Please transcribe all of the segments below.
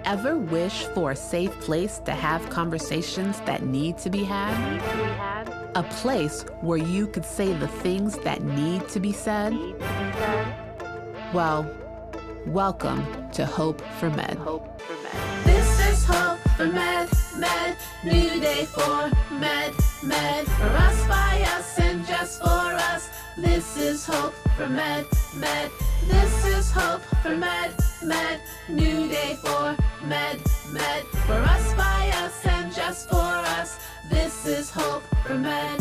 Ever wish for a safe place to have conversations that need to be had? A place where you could say the things that need to be said? Well, welcome to Hope for Med. This is Hope for Med, new day for Med, for us, by us, and just for us. This is Hope for Med, this is Hope for Med, new day for Med, for us, by us, and just for us. This is Hope for Med.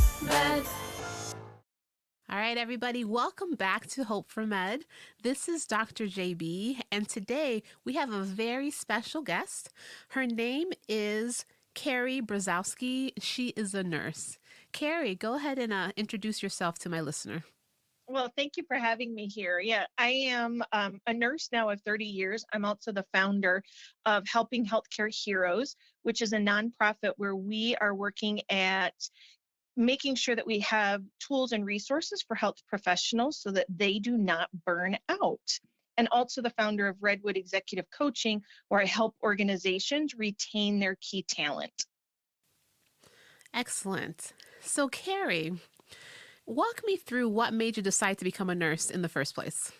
All right, everybody, welcome back to Hope for Med. This is Dr. JB, and today we have a very special guest. Her name is Karrie Brazaski. She is a nurse. Karrie, go ahead and introduce yourself to my listener. Well, thank you for having me here. Yeah, I am a nurse now of 30 years. I'm also the founder of Helping Healthcare Heroes, which is a nonprofit where we are working at making sure that we have tools and resources for health professionals so that they do not burn out. And also the founder of Redwood Executive Coaching, where I help organizations retain their key talent. Excellent. So, Karrie, walk me through what made you decide to become a nurse in the first place.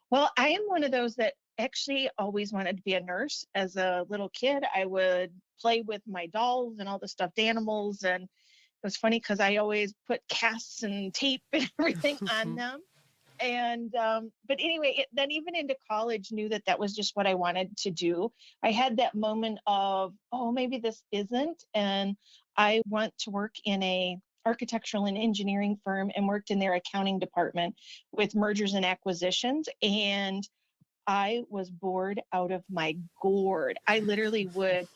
Well, I am one of those that actually always wanted to be a nurse. As a little kid, I would play with my dolls and all the stuffed animals. And it was funny because I always put casts and tape and everything on them. And, but anyway, then even into college, knew that that was just what I wanted to do. I had that moment of, oh, maybe this isn't. And I went to work in a architectural and engineering firm and worked in their accounting department with mergers and acquisitions. And I was bored out of my gourd. I literally would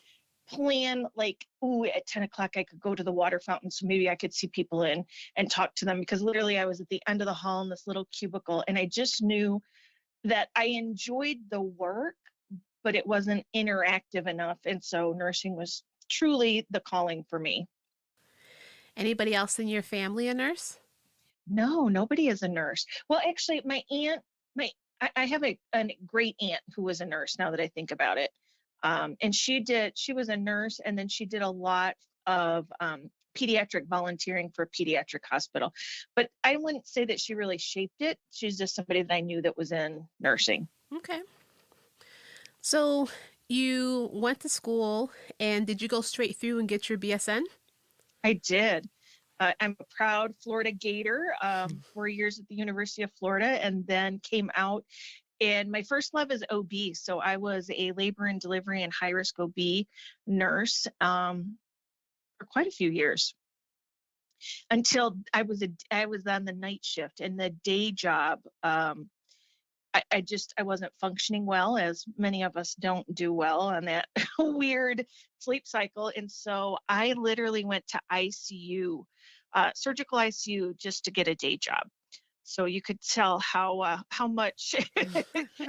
plan like, ooh, at 10 o'clock, I could go to the water fountain. So maybe I could see people in and talk to them, because literally I was at the end of the hall in this little cubicle. And I just knew that I enjoyed the work, but it wasn't interactive enough. And so nursing was truly the calling for me. Anybody else in your family a nurse? No, nobody is a nurse. Well, actually, my aunt, I have a great aunt who was a nurse, now that I think about it. And she was a nurse, and then she did a lot of pediatric volunteering for a pediatric hospital. But I wouldn't say that she really shaped it. She's just somebody that I knew that was in nursing. Okay. So you went to school, and did you go straight through and get your BSN? I did. I'm a proud Florida Gator, 4 years at the University of Florida, and then came out. And my first love is OB. So I was a labor and delivery and high-risk OB nurse for quite a few years, until I was on the night shift. And the day job, I wasn't functioning well, as many of us don't do well on that weird sleep cycle. And so I literally went to ICU, surgical ICU, just to get a day job. So you could tell how much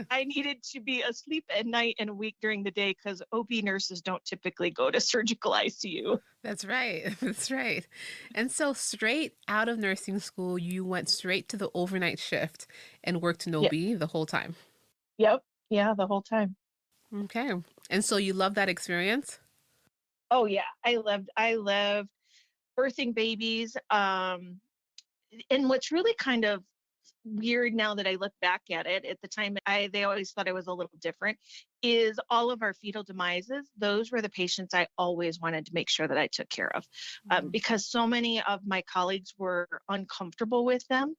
I needed to be asleep at night and awake during the day, because OB nurses don't typically go to surgical ICU. That's right. That's right. And so straight out of nursing school, you went straight to the overnight shift and worked in OB the whole time. Yep. Yeah, the whole time. Okay. And so you love that experience? Oh yeah, I loved birthing babies. And what's really kind of weird now that I look back at it, at the time, they always thought I was a little different, is all of our fetal demises. Those were the patients I always wanted to make sure that I took care of, because so many of my colleagues were uncomfortable with them.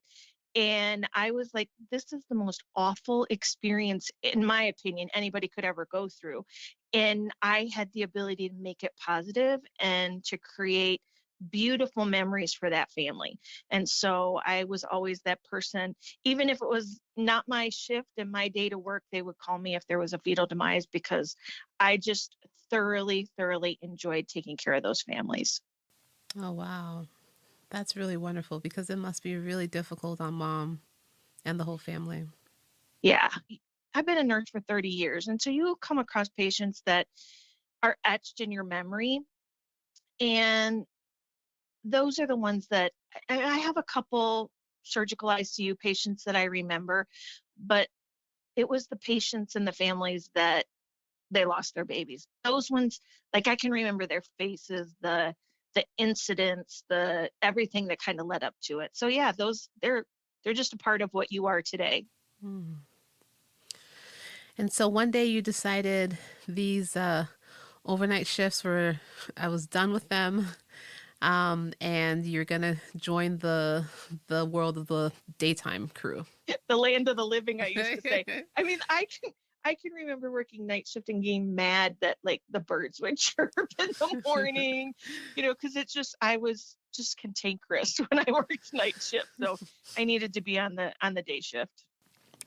And I was like, this is the most awful experience, in my opinion, anybody could ever go through. And I had the ability to make it positive and to create beautiful memories for that family. And so I was always that person. Even if it was not my shift and my day to work, they would call me if there was a fetal demise, because I just thoroughly enjoyed taking care of those families. Oh, wow. That's really wonderful, because it must be really difficult on mom and the whole family. Yeah. I've been a nurse for 30 years. And so you come across patients that are etched in your memory. And those are the ones that I have a couple surgical ICU patients that I remember, but it was the patients and the families that they lost their babies. Those ones, like I can remember their faces, the incidents, the everything that kind of led up to it. So yeah, those they're just a part of what you are today. Mm. And so one day you decided these overnight shifts were, I was done with them, and you're gonna join the world of the daytime crew. The land of the living, I used to say. I mean, I can remember working night shift and getting mad that like the birds would chirp in the morning, because it's just I was just cantankerous when I worked night shift. So I needed to be on the day shift.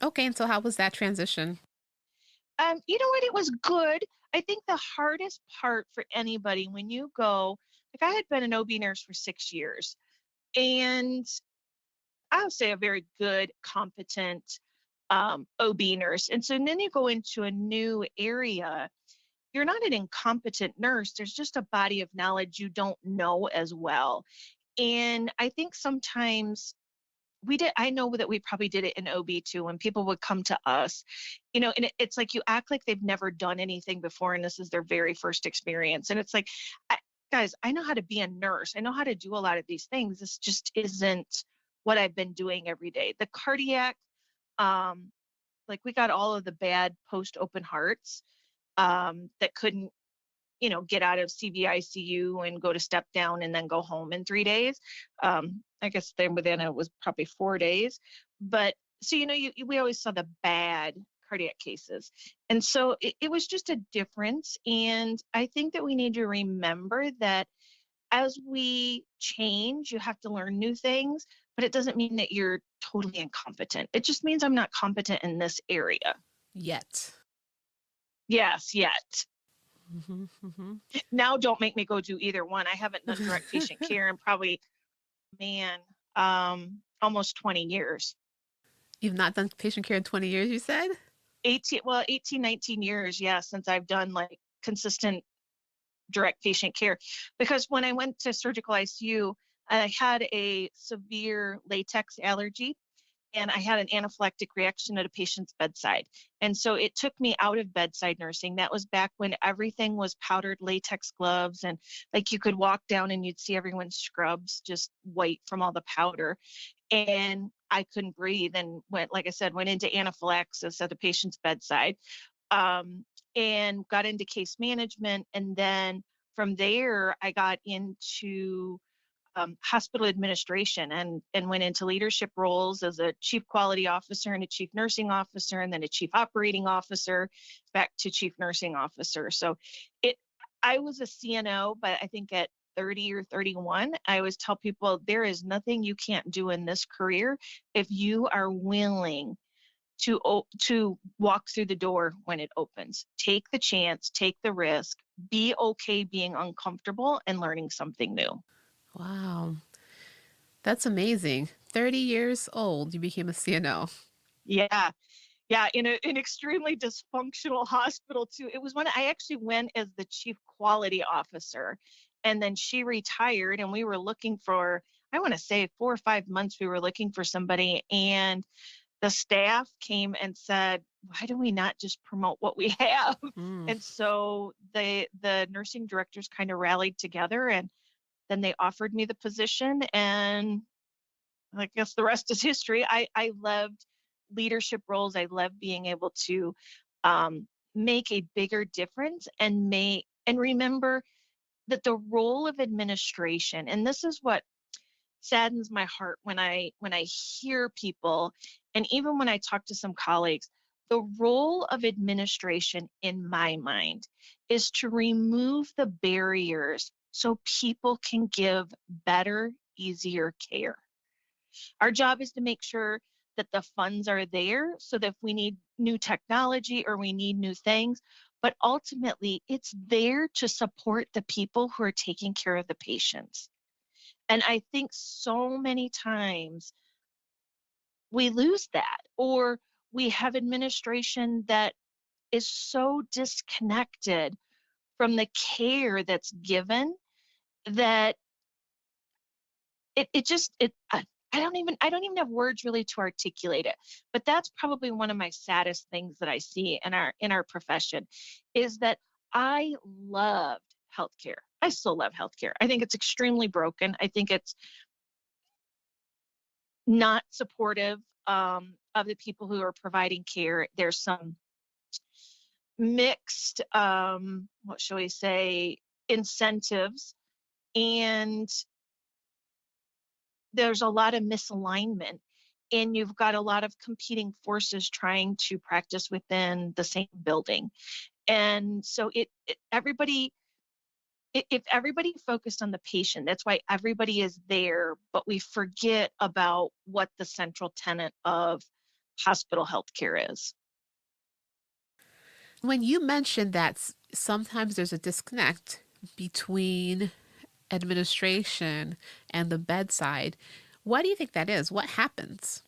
Okay, and so how was that transition? You know what? It was good. I think the hardest part for anybody when you go, like I had been an OB nurse for 6 years, and I'll say a very good, competent OB nurse. And so then you go into a new area. You're not an incompetent nurse. There's just a body of knowledge you don't know as well. And I think sometimes I know that we probably did it in OB too, when people would come to us, and it's like you act like they've never done anything before and this is their very first experience. And it's like, guys, I know how to be a nurse. I know how to do a lot of these things. This just isn't what I've been doing every day. The cardiac, um, like we got all of the bad post open hearts that couldn't get out of CVICU and go to step down and then go home in 3 days. I guess then within it was probably 4 days. But so, we always saw the bad cardiac cases. And so it was just a difference. And I think that we need to remember that as we change, you have to learn new things, but it doesn't mean that you're totally incompetent. It just means I'm not competent in this area. Yet. Yes, yet. Mm-hmm, mm-hmm. Now don't make me go do either one. I haven't done direct patient care in probably, almost 20 years. You've not done patient care in 20 years, you said? 18, 19 years, yeah, since I've done like consistent direct patient care. Because when I went to surgical ICU, I had a severe latex allergy and I had an anaphylactic reaction at a patient's bedside. And so it took me out of bedside nursing. That was back when everything was powdered latex gloves, and like you could walk down and you'd see everyone's scrubs just white from all the powder. And I couldn't breathe and like I said, went into anaphylaxis at the patient's bedside, and got into case management. And then from there, I got into hospital administration and went into leadership roles as a chief quality officer and a chief nursing officer, and then a chief operating officer, back to chief nursing officer. So I was a CNO, but I think at 30 or 31, I always tell people there is nothing you can't do in this career if you are willing to walk through the door when it opens. Take the chance, take the risk, be okay being uncomfortable and learning something new. Wow. That's amazing. 30 years old, you became a CNO. Yeah. Yeah. In an extremely dysfunctional hospital too. It was when I actually went as the chief quality officer, and then she retired and we were looking for, I want to say 4 or 5 months, we were looking for somebody, and the staff came and said, why do we not just promote what we have? Mm. And so the nursing directors kind of rallied together, and then they offered me the position, and I guess the rest is history. I loved leadership roles. I love being able to make a bigger difference and remember that the role of administration, and this is what saddens my heart when I hear people, and even when I talk to some colleagues, the role of administration in my mind is to remove the barriers so people can give better, easier care. Our job is to make sure that the funds are there so that if we need new technology or we need new things, but ultimately it's there to support the people who are taking care of the patients. And I think so many times we lose that, or we have administration that is so disconnected from the care that's given that it just I don't even have words really to articulate it. But that's probably one of my saddest things that I see in our profession is that I loved healthcare. I still love healthcare. I think it's extremely broken. I think it's not supportive of the people who are providing care. There's some mixed, what shall we say, incentives, and there's a lot of misalignment. And you've got a lot of competing forces trying to practice within the same building. And so if everybody focused on the patient, that's why everybody is there, but we forget about what the central tenet of hospital healthcare is. When you mentioned that sometimes there's a disconnect between administration and the bedside, why do you think that is? What happens?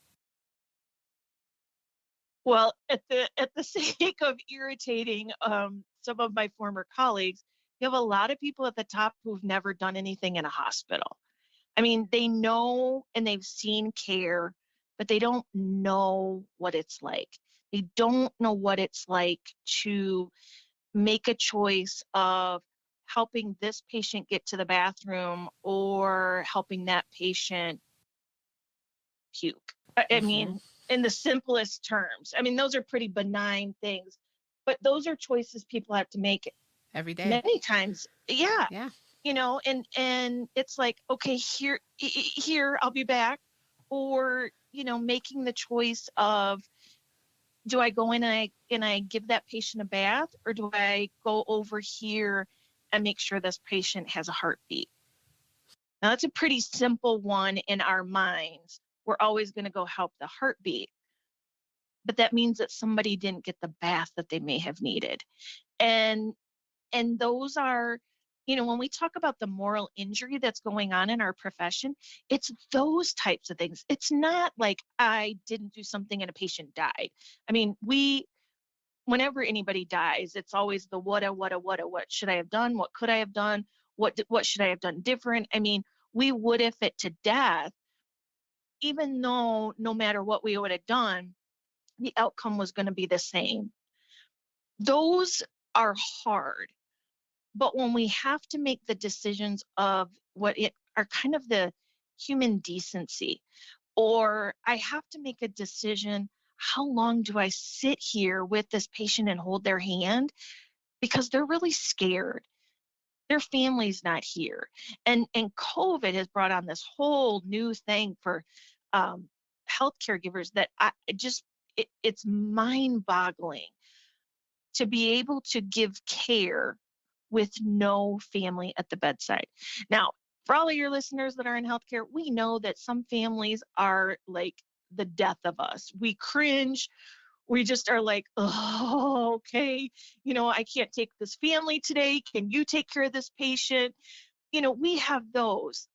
Well, at the sake of irritating some of my former colleagues, you have a lot of people at the top who've never done anything in a hospital. I mean, they know and they've seen care, but they don't know what it's like. They don't know what it's like to make a choice of helping this patient get to the bathroom or helping that patient puke. I Hmm. mean, in the simplest terms. I mean, those are pretty benign things, but those are choices people have to make Every day. many times. Yeah, Yeah. and it's like, okay, here I'll be back, or making the choice of, do I go in and I give that patient a bath, or do I go over here and make sure this patient has a heartbeat? Now that's a pretty simple one in our minds. We're always going to go help the heartbeat, but that means that somebody didn't get the bath that they may have needed. And those are, when we talk about the moral injury that's going on in our profession, it's those types of things. It's not like I didn't do something and a patient died. I mean, whenever anybody dies, it's always the what should I have done? What could I have done? What should I have done different? I mean, we would if it to death, even though no matter what we would have done, the outcome was going to be the same. Those are hard. But when we have to make the decisions of what it are kind of the human decency, or I have to make a decision, how long do I sit here with this patient and hold their hand? Because they're really scared. Their family's not here. And COVID has brought on this whole new thing for um, health caregivers that it's mind boggling to be able to give care with no family at the bedside. Now, for all of your listeners that are in healthcare, we know that some families are like the death of us. We cringe. We just are like, oh, okay, I can't take this family today. Can you take care of this patient? We have those.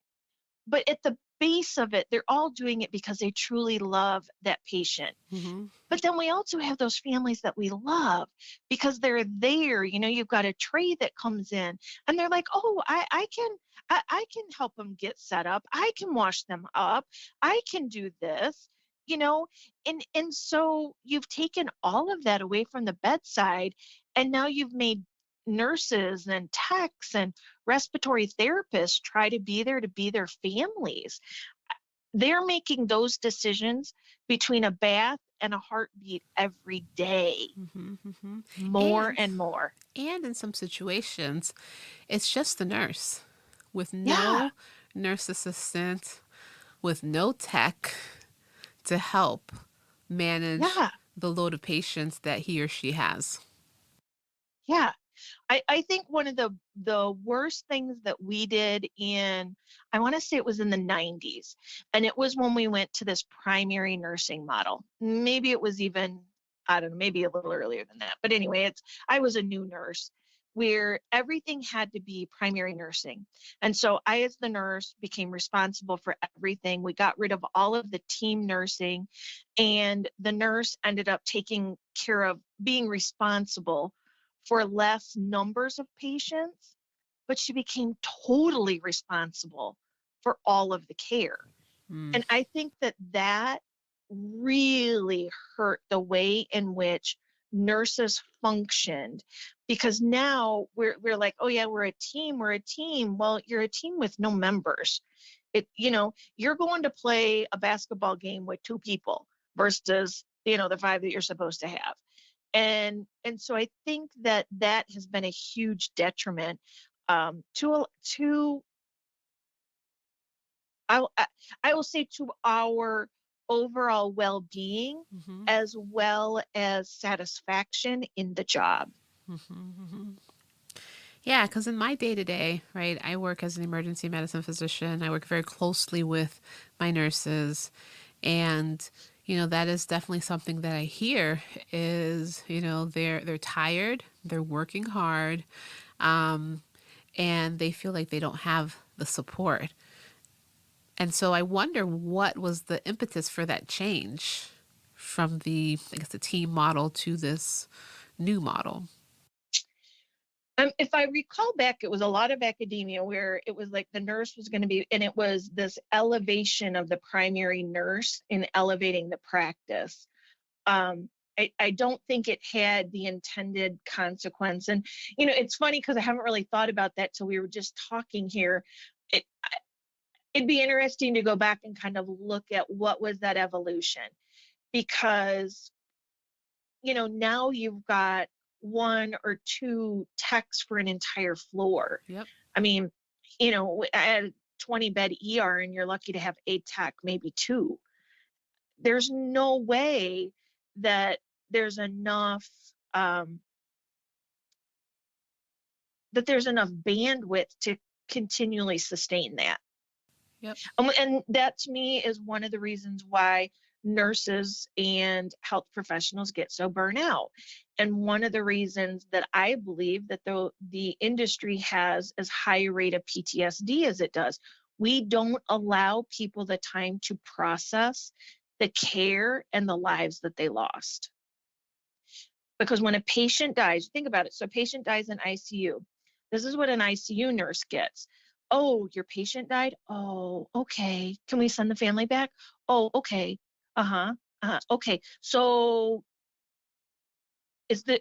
But at the base of it, they're all doing it because they truly love that patient. Hmm. But then we also have those families that we love because they're there. You've got a tray that comes in and they're like, oh, I can help them get set up. I can wash them up. I can do this, and so you've taken all of that away from the bedside, and now you've made nurses and techs and respiratory therapists try to be there to be their families. They're making those decisions between a bath and a heartbeat every day, Hmm. Hmm. more And and more. in some situations, it's just the nurse with Yeah, no nurse assistant, with no tech to help manage yeah, the load of patients that he or she has. yeah. I think one of the worst things that we did I want to say it was in the 90s, and it was when we went to this primary nursing model. Maybe it was even, I don't know, maybe a little earlier than that. But anyway, I was a new nurse where everything had to be primary nursing. And so I, as the nurse, became responsible for everything. We got rid of all of the team nursing, and the nurse ended up taking care of being responsible for less numbers of patients, but she became totally responsible for all of the care. Mm. And I think that that really hurt the way in which nurses functioned, because now we're like, oh yeah, we're a team, we're a team. Well, you're a team with no members. You're going to play a basketball game with two people versus, the five that you're supposed to have. And so I think that that has been a huge detriment, to I will say, to our overall well-being, Mm-hmm. as well as satisfaction in the job. Mm-hmm. Yeah, because in my day to day, right, I work as an emergency medicine physician. I work very closely with my nurses. And, that is definitely something that I hear is, they're tired, they're working hard, um, and they feel like they don't have the support. And so I wonder what was the impetus for that change from I guess, the team model to this new model. If I recall back, it was a lot of academia where it was like the nurse was going to be, and it was this elevation of the primary nurse in elevating the practice. I don't think it had the intended consequence. And, it's funny because I haven't really thought about that till we were just talking here. It, it'd be interesting to go back and kind of look at what was that evolution, because, now you've got one or two techs for an entire floor. Yep. I mean, at a 20-bed ER, and you're lucky to have a tech, maybe two. There's no way that there's enough um, bandwidth to continually sustain that. Yep. And that, to me, is one of the reasons why nurses and health professionals get so burnt out. And one of the reasons that I believe that the industry has as high a rate of PTSD as it does, we don't allow people the time to process the care and the lives that they lost. Because when a patient dies, think about it. So a patient dies in ICU. This is what an ICU nurse gets. Oh, your patient died? Oh, okay. Can we send the family back? Oh, okay. Uh-huh. Okay. So is the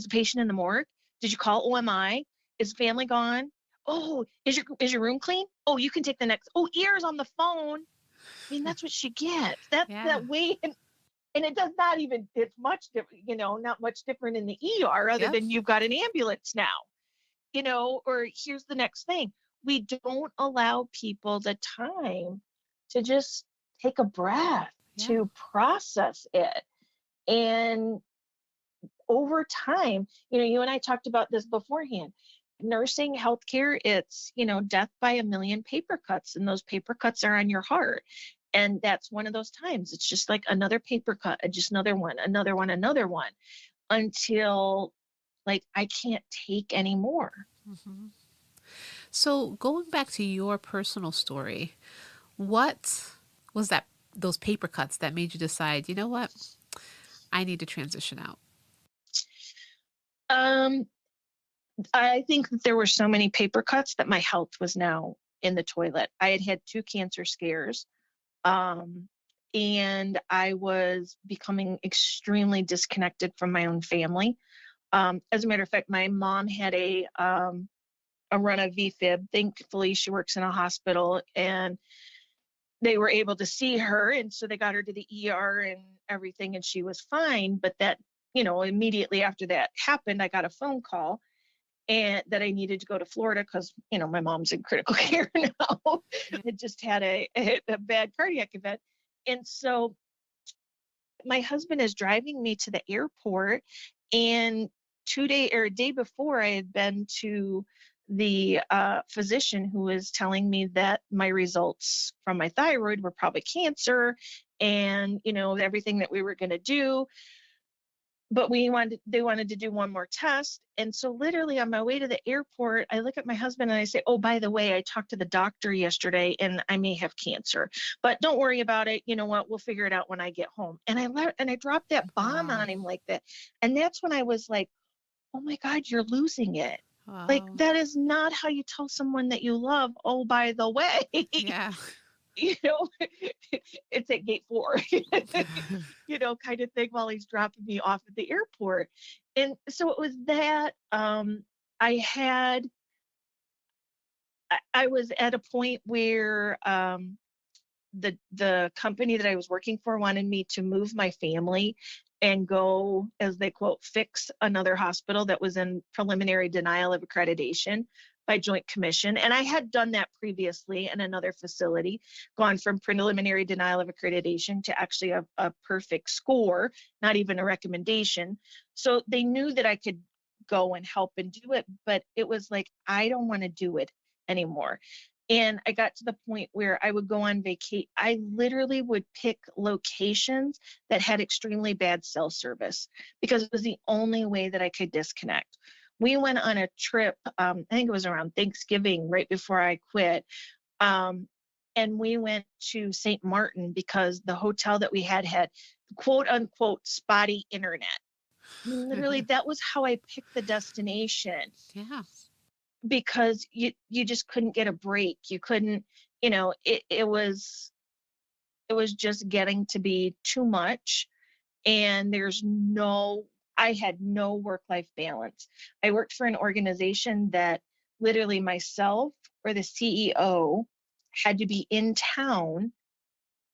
patient in the morgue? Did you call OMI? Is the family gone? Oh, is your room clean? Oh, you can take the next. Oh, ears on the phone. I mean, that's what she gets. That's Yeah. that way. And it does not even, it's much different, not much different in the ER, other Yep. than you've got an ambulance now, or here's the next thing. We don't allow people the time to just take a breath, Yeah. to process it. And over time, you and I talked about this beforehand. Nursing healthcare, it's, death by a million paper cuts, and those paper cuts are on your heart. And that's one of those times. It's just like another paper cut, just another one, until, like, I can't take anymore. Mm-hmm. So going back to your personal story, what was those paper cuts that made you decide, you know what, I need to transition out? Um, I think that there were so many paper cuts that my health was now in the toilet. I had had 2 cancer scares. And I was becoming extremely disconnected from my own family. As a matter of fact, my mom had a run of VFib. Thankfully, she works in a hospital, and they were able to see her, and so they got her to the ER and everything, and she was fine. But that, immediately after that happened, I got a phone call, and that I needed to go to Florida because, my mom's in critical care now. Had just had a bad cardiac event. And so my husband is driving me to the airport, and a day before, I had been to the physician who was telling me that my results from my thyroid were probably cancer, and, everything that we were going to do. But they wanted to do one more test. And so literally on my way to the airport, I look at my husband and I say, oh, by the way, I talked to the doctor yesterday and I may have cancer, but don't worry about it. You know what? We'll figure it out when I get home. And I dropped that bomb Wow. on him like that. And that's when I was like, oh my God, you're losing it. Like, Wow. that is not how you tell someone that you love. Oh, by the way. Yeah. you know, it's at gate 4, kind of thing while he's dropping me off at the airport. And so it was that I had, I was at a point where the company that I was working for wanted me to move my family and go, as they quote, fix another hospital that was in preliminary denial of accreditation by Joint Commission. And I had done that previously in another facility, gone from preliminary denial of accreditation to actually a perfect score, not even a recommendation. So they knew that I could go and help and do it, but it was like, I don't want to do it anymore. And I got to the point where I would go on vacation. I literally would pick locations that had extremely bad cell service because it was the only way that I could disconnect. We went on a trip, I think it was around Thanksgiving, right before I quit. And we went to St. Martin because the hotel that we had quote unquote spotty internet. Literally, that was how I picked the destination. Yeah. Because you just couldn't get a break. You couldn't, it was just getting to be too much. And I had no work-life balance. I worked for an organization that literally myself or the CEO had to be in town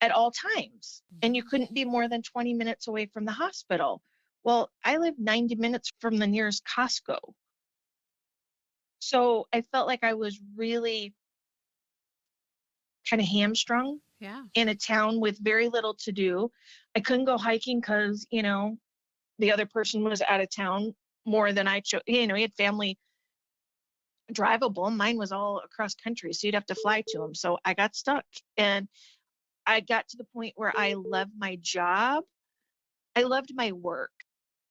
at all times. And you couldn't be more than 20 minutes away from the hospital. Well, I live 90 minutes from the nearest Costco. So I felt like I was really kind of hamstrung in a town with very little to do. I couldn't go hiking because, the other person was out of town more than I chose. He had family drivable. Mine was all across country, so you'd have to fly to them. So I got stuck, and I got to the point where I loved my job. I loved my work.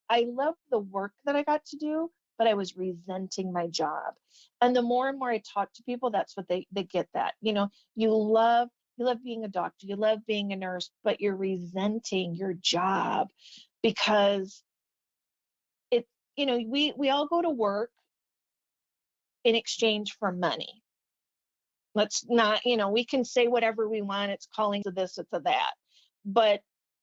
I loved the work that I got to do, but I was resenting my job. And the more and more I talk to people, that's what they get that. You love being a doctor, you love being a nurse, but you're resenting your job because we all go to work in exchange for money. Let's not, we can say whatever we want. It's calling to this, it's a that. But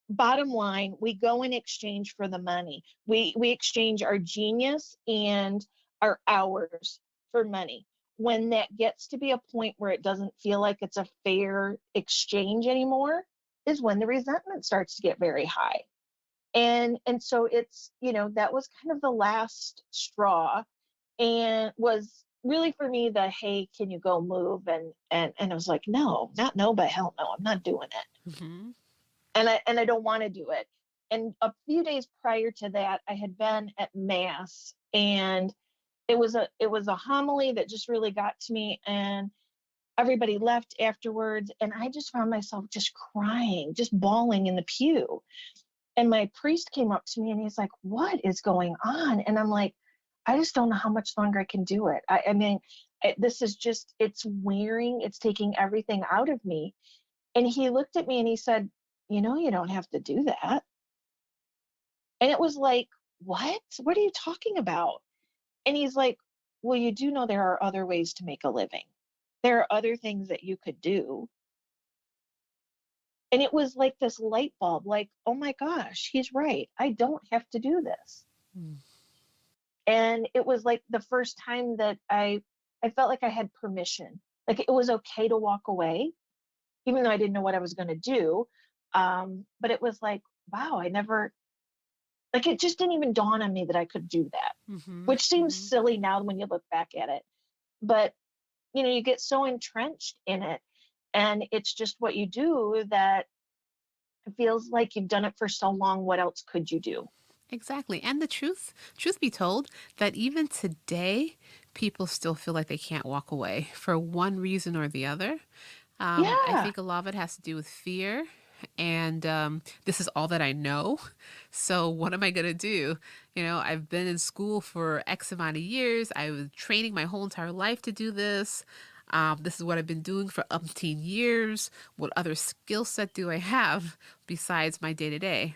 bottom line, we go in exchange for the money. We exchange our genius and our hours for money. When that gets to be a point where it doesn't feel like it's a fair exchange anymore, is when the resentment starts to get very high. And so it's, that was kind of the last straw, and was really for me the, hey, can you go move? And I was like, no, not no, but hell no, I'm not doing it. Mm-hmm. And I don't want to do it. And a few days prior to that, I had been at Mass, and it was a homily that just really got to me, and everybody left afterwards, and I just found myself just crying, just bawling in the pew. And my priest came up to me and he's like, what is going on? And I'm like, I just don't know how much longer I can do it. I mean, this is just, it's wearing, it's taking everything out of me. And he looked at me and he said, you don't have to do that. And it was like, what? What are you talking about? And he's like, well, you do know there are other ways to make a living. There are other things that you could do. And it was like this light bulb, like, oh my gosh, he's right. I don't have to do this. Mm. And it was like the first time that I felt like I had permission. Like it was okay to walk away, even though I didn't know what I was going to do. But it was like, wow, it just didn't even dawn on me that I could do that, which seems silly now when you look back at it. But, you get so entrenched in it, and it's just what you do that it feels like you've done it for so long. What else could you do? Exactly. And the truth be told, that even today, people still feel like they can't walk away for one reason or the other. I think a lot of it has to do with fear. And this is all that I know. So what am I going to do? I've been in school for X amount of years. I was training my whole entire life to do this. This is what I've been doing for umpteen years. What other skill set do I have besides my day-to-day?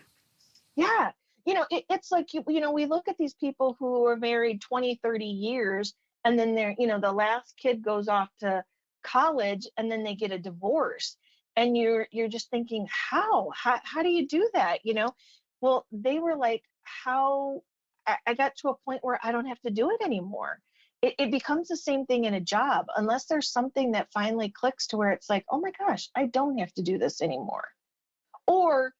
Yeah. It's like, we look at these people who are married 20, 30 years, and then they're, the last kid goes off to college, and then they get a divorce. And you're just thinking, how do you do that, well, they were like, how I got to a point where I don't have to do it anymore. It becomes the same thing in a job, unless there's something that finally clicks to where it's like, oh my gosh, I don't have to do this anymore. Or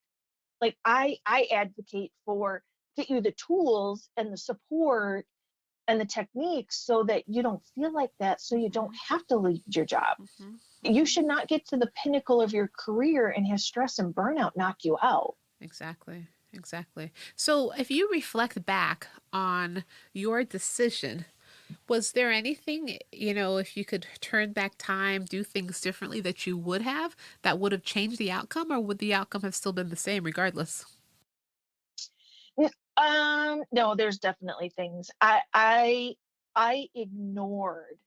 like I advocate for, get you the tools and the support and the techniques so that you don't feel like that, so you don't have to leave your job. Mm-hmm. You should not get to the pinnacle of your career and have stress and burnout knock you out. Exactly. Exactly. So, if you reflect back on your decision, was there anything, if you could turn back time, do things differently that you would have that would have changed the outcome, or would the outcome have still been the same regardless? No, there's definitely things I ignored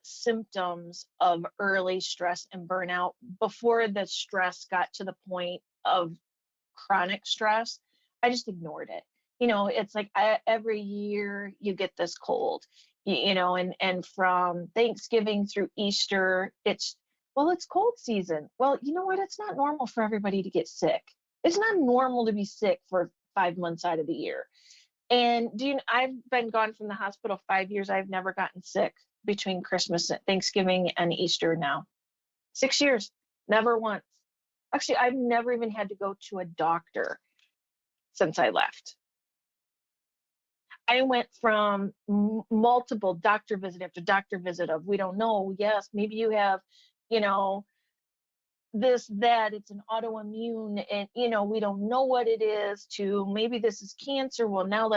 symptoms of early stress and burnout before the stress got to the point of chronic stress. I just ignored it. It's like every year you get this cold, and from Thanksgiving through Easter, it's cold season. Well, you know what? It's not normal for everybody to get sick. It's not normal to be sick for 5 months out of the year. And I've been gone from the hospital 5 years. I've never gotten sick between Christmas, Thanksgiving, and Easter now. 6 years, never once. Actually, I've never even had to go to a doctor since I left. I went from multiple doctor visit after doctor visit of, we don't know, yes, maybe you have, you know, this, that, it's an autoimmune, and, we don't know what it is, to maybe this is cancer. Well, now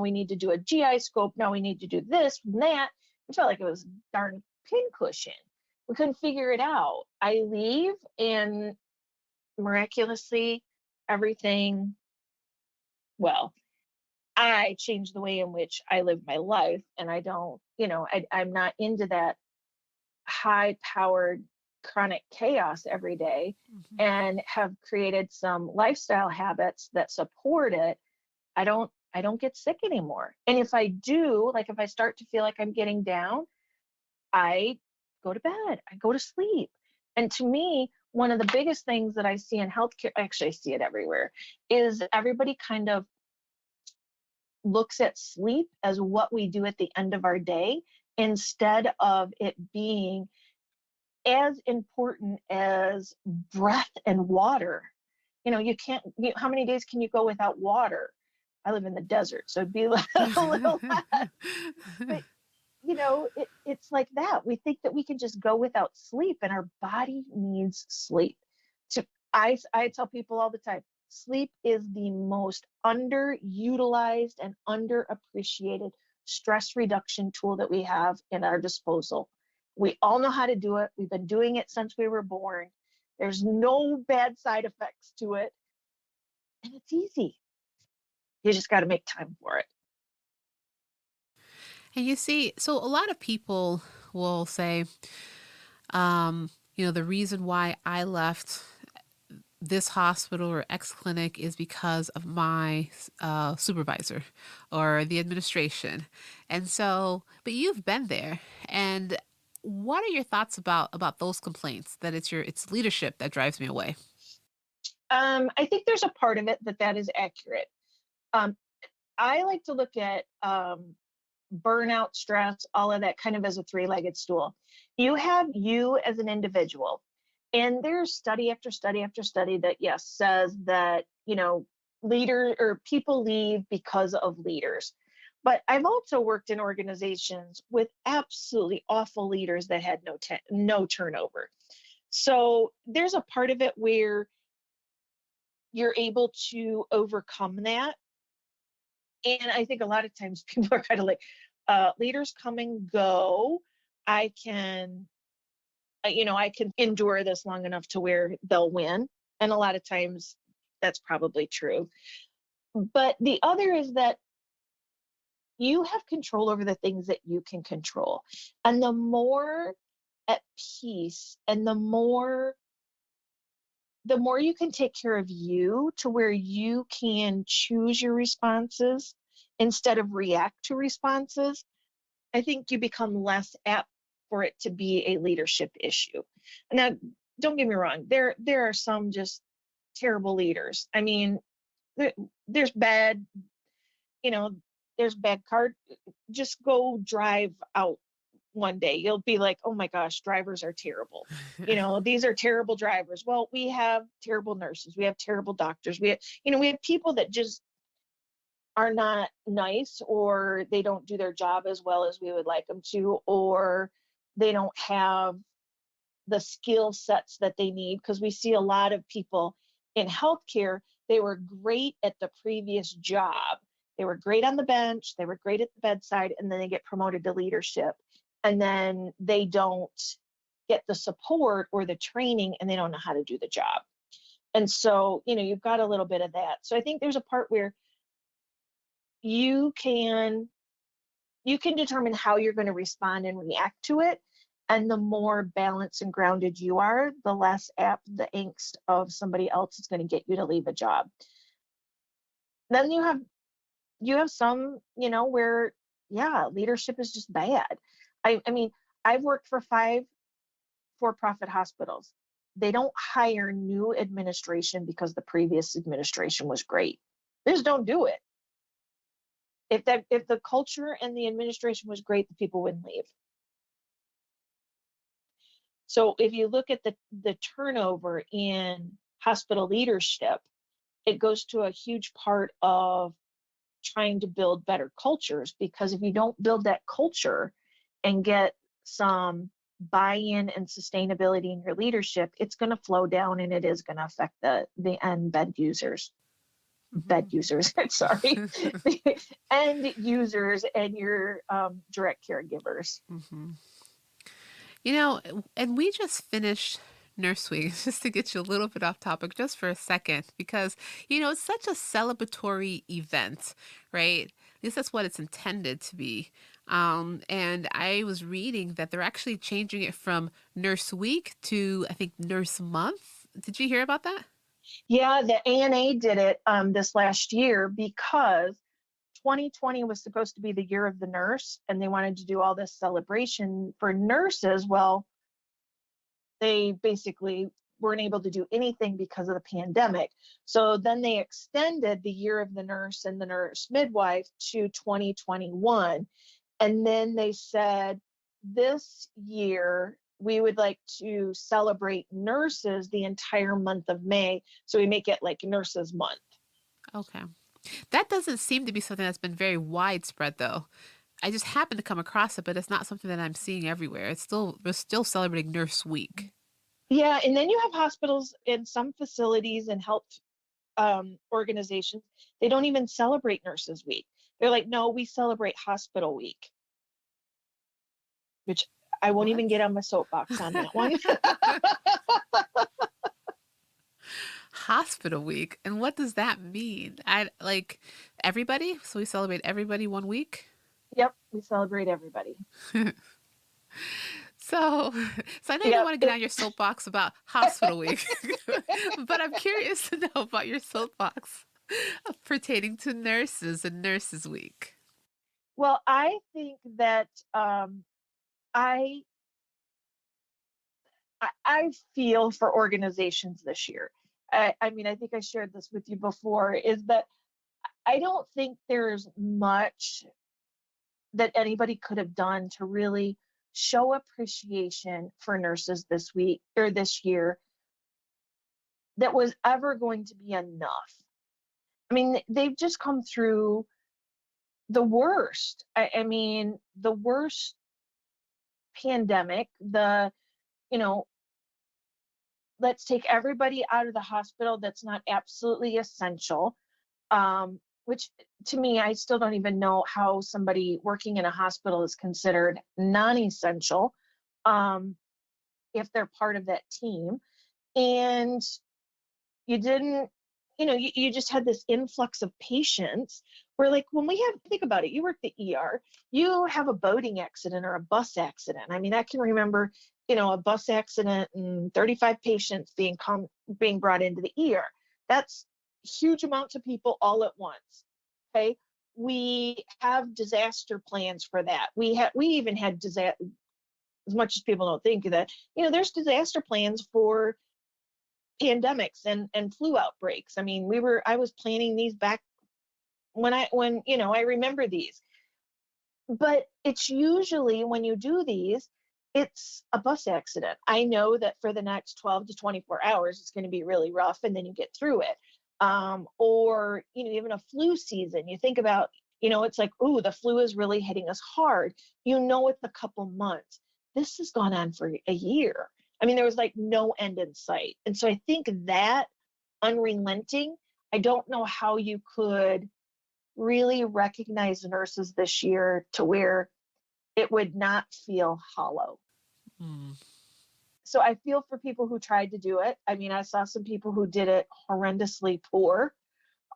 we need to do a GI scope. Now we need to do this and that. I felt like it was darn pincushion. We couldn't figure it out. I leave, and miraculously, everything, well, I changed the way in which I live my life. And I don't, I'm not into that high powered chronic chaos every day, Mm-hmm. and have created some lifestyle habits that support it. I don't get sick anymore. And if I do, like if I start to feel like I'm getting down, I go to bed, I go to sleep. And to me, one of the biggest things that I see in healthcare, actually I see it everywhere, is everybody kind of looks at sleep as what we do at the end of our day, instead of it being as important as breath and water. You can't, how many days can you go without water? I live in the desert, so it'd be like a little less. But it's like that. We think that we can just go without sleep, and our body needs sleep. To I tell people all the time, sleep is the most underutilized and underappreciated stress reduction tool that we have in our disposal. We all know how to do it. We've been doing it since we were born. There's no bad side effects to it, and it's easy. You just got to make time for it. And you see, so a lot of people will say, the reason why I left this hospital or X clinic is because of my supervisor or the administration. And so, but you've been there. And what are your thoughts about those complaints that it's leadership that drives me away? I think there's a part of it that is accurate. Um, I like to look at burnout, stress, all of that kind of as a three-legged stool. You have you as an individual, and there's study after study after study that, yes, says that, leader or people leave because of leaders. But I've also worked in organizations with absolutely awful leaders that had no turnover. So there's a part of it where you're able to overcome that. And I think a lot of times people are kind of like, leaders come and go. I can, I can endure this long enough to where they'll win. And a lot of times that's probably true. But the other is that you have control over the things that you can control. And the more at peace, and the more you can take care of you, to where you can choose your responses instead of react to responses, I think you become less apt for it to be a leadership issue. Now, don't get me wrong, there are some just terrible leaders. I mean, there's bad, you know, there's bad card. Just go drive out one day. You'll be like, oh my gosh, drivers are terrible. These are terrible drivers. Well, we have terrible nurses. We have terrible doctors. We have people that just are not nice, or they don't do their job as well as we would like them to, or they don't have the skill sets that they need. Because we see a lot of people in healthcare, they were great at the previous job. They were great on the bench, they were great at the bedside, and then they get promoted to leadership. And then they don't get the support or the training, and they don't know how to do the job. And so, you've got a little bit of that. So I think there's a part where you can determine how you're going to respond and react to it. And the more balanced and grounded you are, the less apt the angst of somebody else is going to get you to leave a job. Then you have some, where, yeah, leadership is just bad. I mean, I've worked for 5 for-profit hospitals. They don't hire new administration because the previous administration was great. They just don't do it. If the culture and the administration was great, the people wouldn't leave. So if you look at the turnover in hospital leadership, it goes to a huge part of trying to build better cultures, because if you don't build that culture and get some buy-in and sustainability in your leadership, it's going to flow down, and it is going to affect the end bed users. Bed users, sorry, end users and your direct caregivers. Mm-hmm. And we just finished Nurse Week, just to get you a little bit off topic just for a second, because, it's such a celebratory event, right? At least that's what it's intended to be. And I was reading that they're actually changing it from Nurse Week to, I think, Nurse Month. Did you hear about that? Yeah, the ANA did it this last year because 2020 was supposed to be the year of the nurse, and they wanted to do all this celebration for nurses. Well, they basically weren't able to do anything because of the pandemic. So then they extended the year of the nurse and the nurse midwife to 2021. And then they said, this year, we would like to celebrate nurses the entire month of May. So we make it like Nurses Month. Okay. That doesn't seem to be something that's been very widespread, though. I just happened to come across it, but it's not something that I'm seeing everywhere. We're still celebrating Nurse Week. Yeah, and then you have hospitals in some facilities and health organizations. They don't even celebrate Nurses Week. They're like, no, we celebrate Hospital Week, which I won't even get on my soapbox on that one. Hospital Week, and what does that mean? I like everybody, so we celebrate everybody one week. Yep, we celebrate everybody. So I know you don't want to get on your soapbox about Hospital Week, but I'm curious to know about your soapbox pertaining to nurses and Nurses Week. Well, I think that I feel for organizations this year. I mean, I think I shared this with you before, is that I don't think there's much that anybody could have done to really show appreciation for nurses this week or this year that was ever going to be enough. I mean, they've just come through the worst. I mean, the worst pandemic, let's take everybody out of the hospital that's not absolutely essential, which to me, I still don't even know how somebody working in a hospital is considered non-essential if they're part of that team. And you didn't, you just had this influx of patients where, like, when think about it, you work the ER, you have a boating accident or a bus accident. I mean, I can remember, a bus accident and 35 patients being brought into the ER. That's huge amounts of people all at once. Okay. We have disaster plans for that. We even had as much as people don't think of that, there's disaster plans for pandemics and flu outbreaks. I mean, I was planning these back when I remember these. But it's usually when you do these, it's a bus accident. I know that for the next 12 to 24 hours, it's going to be really rough, and then you get through it. Or, even a flu season, you think about, it's like, ooh, the flu is really hitting us hard. It's a couple months. This has gone on for a year. I mean, there was like no end in sight. And so I think that unrelenting, I don't know how you could really recognize nurses this year to where it would not feel hollow. Mm. So I feel for people who tried to do it. I mean, I saw some people who did it horrendously poor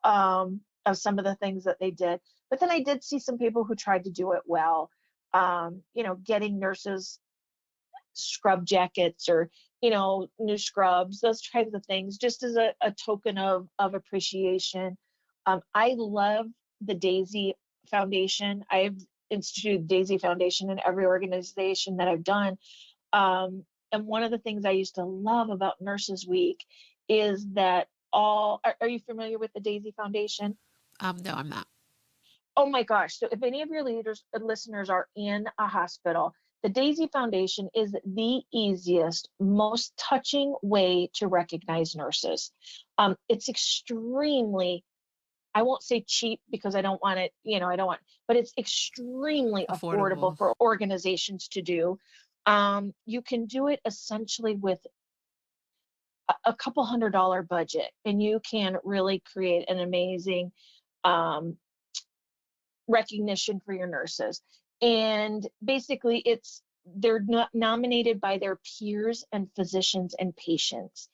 of some of the things that they did. But then I did see some people who tried to do it well, getting nurses scrub jackets or, new scrubs, those types of things, just as a token of appreciation. I love the Daisy Foundation. I've instituted Daisy Foundation in every organization that I've done. And one of the things I used to love about Nurses Week is that are you familiar with the Daisy Foundation? No, I'm not. Oh my gosh. So if any of your listeners are in a hospital, the Daisy Foundation is the easiest, most touching way to recognize nurses. It's extremely, I won't say cheap because I don't want it, but it's extremely affordable for organizations to do. You can do it essentially with a couple $100 budget, and you can really create an amazing recognition for your nurses. And basically they're not nominated by their peers and physicians and patients.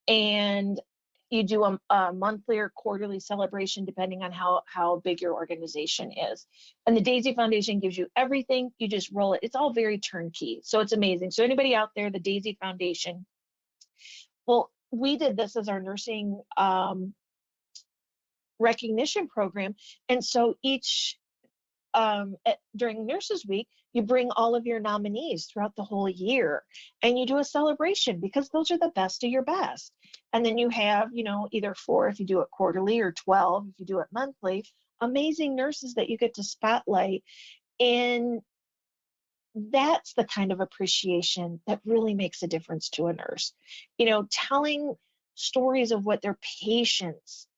And you do a monthly or quarterly celebration depending on how big your organization is. And the Daisy Foundation gives you everything. You just roll it. It's all very turnkey. So it's amazing. So anybody out there, the Daisy Foundation. Well, we did this as our nursing recognition program. And so during Nurses Week, you bring all of your nominees throughout the whole year and you do a celebration because those are the best of your best. And then you have, either 4 if you do it quarterly or 12 if you do it monthly, amazing nurses that you get to spotlight. And that's the kind of appreciation that really makes a difference to a nurse. Telling stories of what their patients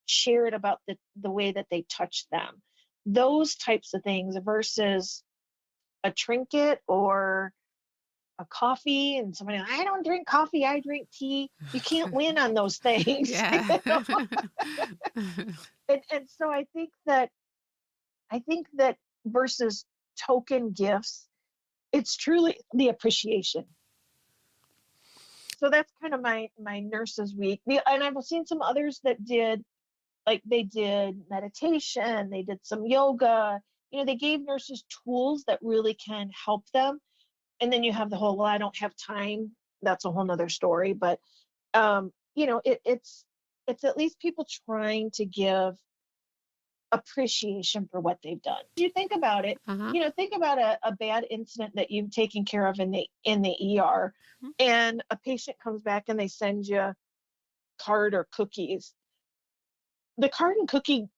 shared about the way that they touched them. Those types of things versus a trinket or a coffee and somebody, I don't drink coffee, I drink tea. You can't win on those things. Yeah. And so I think that versus token gifts, it's truly the appreciation. So that's kind of my Nurses Week. And I've seen some others that did, like they did meditation, they did some yoga, they gave nurses tools that really can help them. And then you have the whole, well, I don't have time. That's a whole nother story. But, it's at least people trying to give appreciation for what they've done. You think about it, think about a bad incident that you've taken care of in the ER, and a patient comes back and they send you a card or cookies. The card and cookie,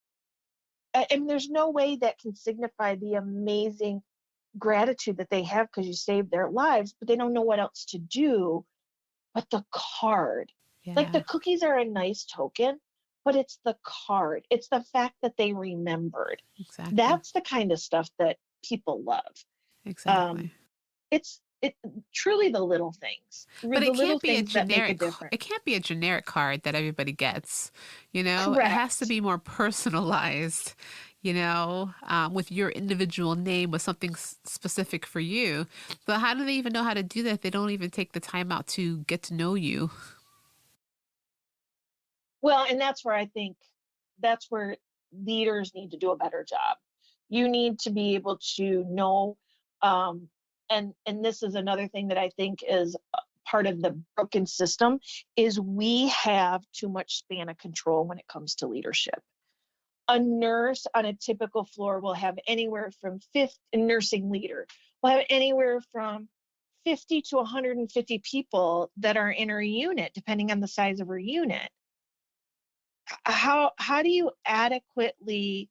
and there's no way that can signify the amazing gratitude that they have because you saved their lives, but they don't know what else to do. But the card, like the cookies are a nice token, but it's the card. It's the fact that they remembered. Exactly. That's the kind of stuff that people love. Exactly. It's truly the little things. But it can't be a generic. It can't be a generic card that everybody gets. Correct. It has to be more personalized. With your individual name, with something specific for you. But how do they even know how to do that if they don't even take the time out to get to know you? Well, and that's where I think leaders need to do a better job. You need to be able to know, and this is another thing that I think is part of the broken system, is we have too much span of control when it comes to leadership. A nurse on a typical floor will have anywhere from nursing leader will have anywhere from 50 to 150 people that are in her unit, depending on the size of her unit. How do you adequately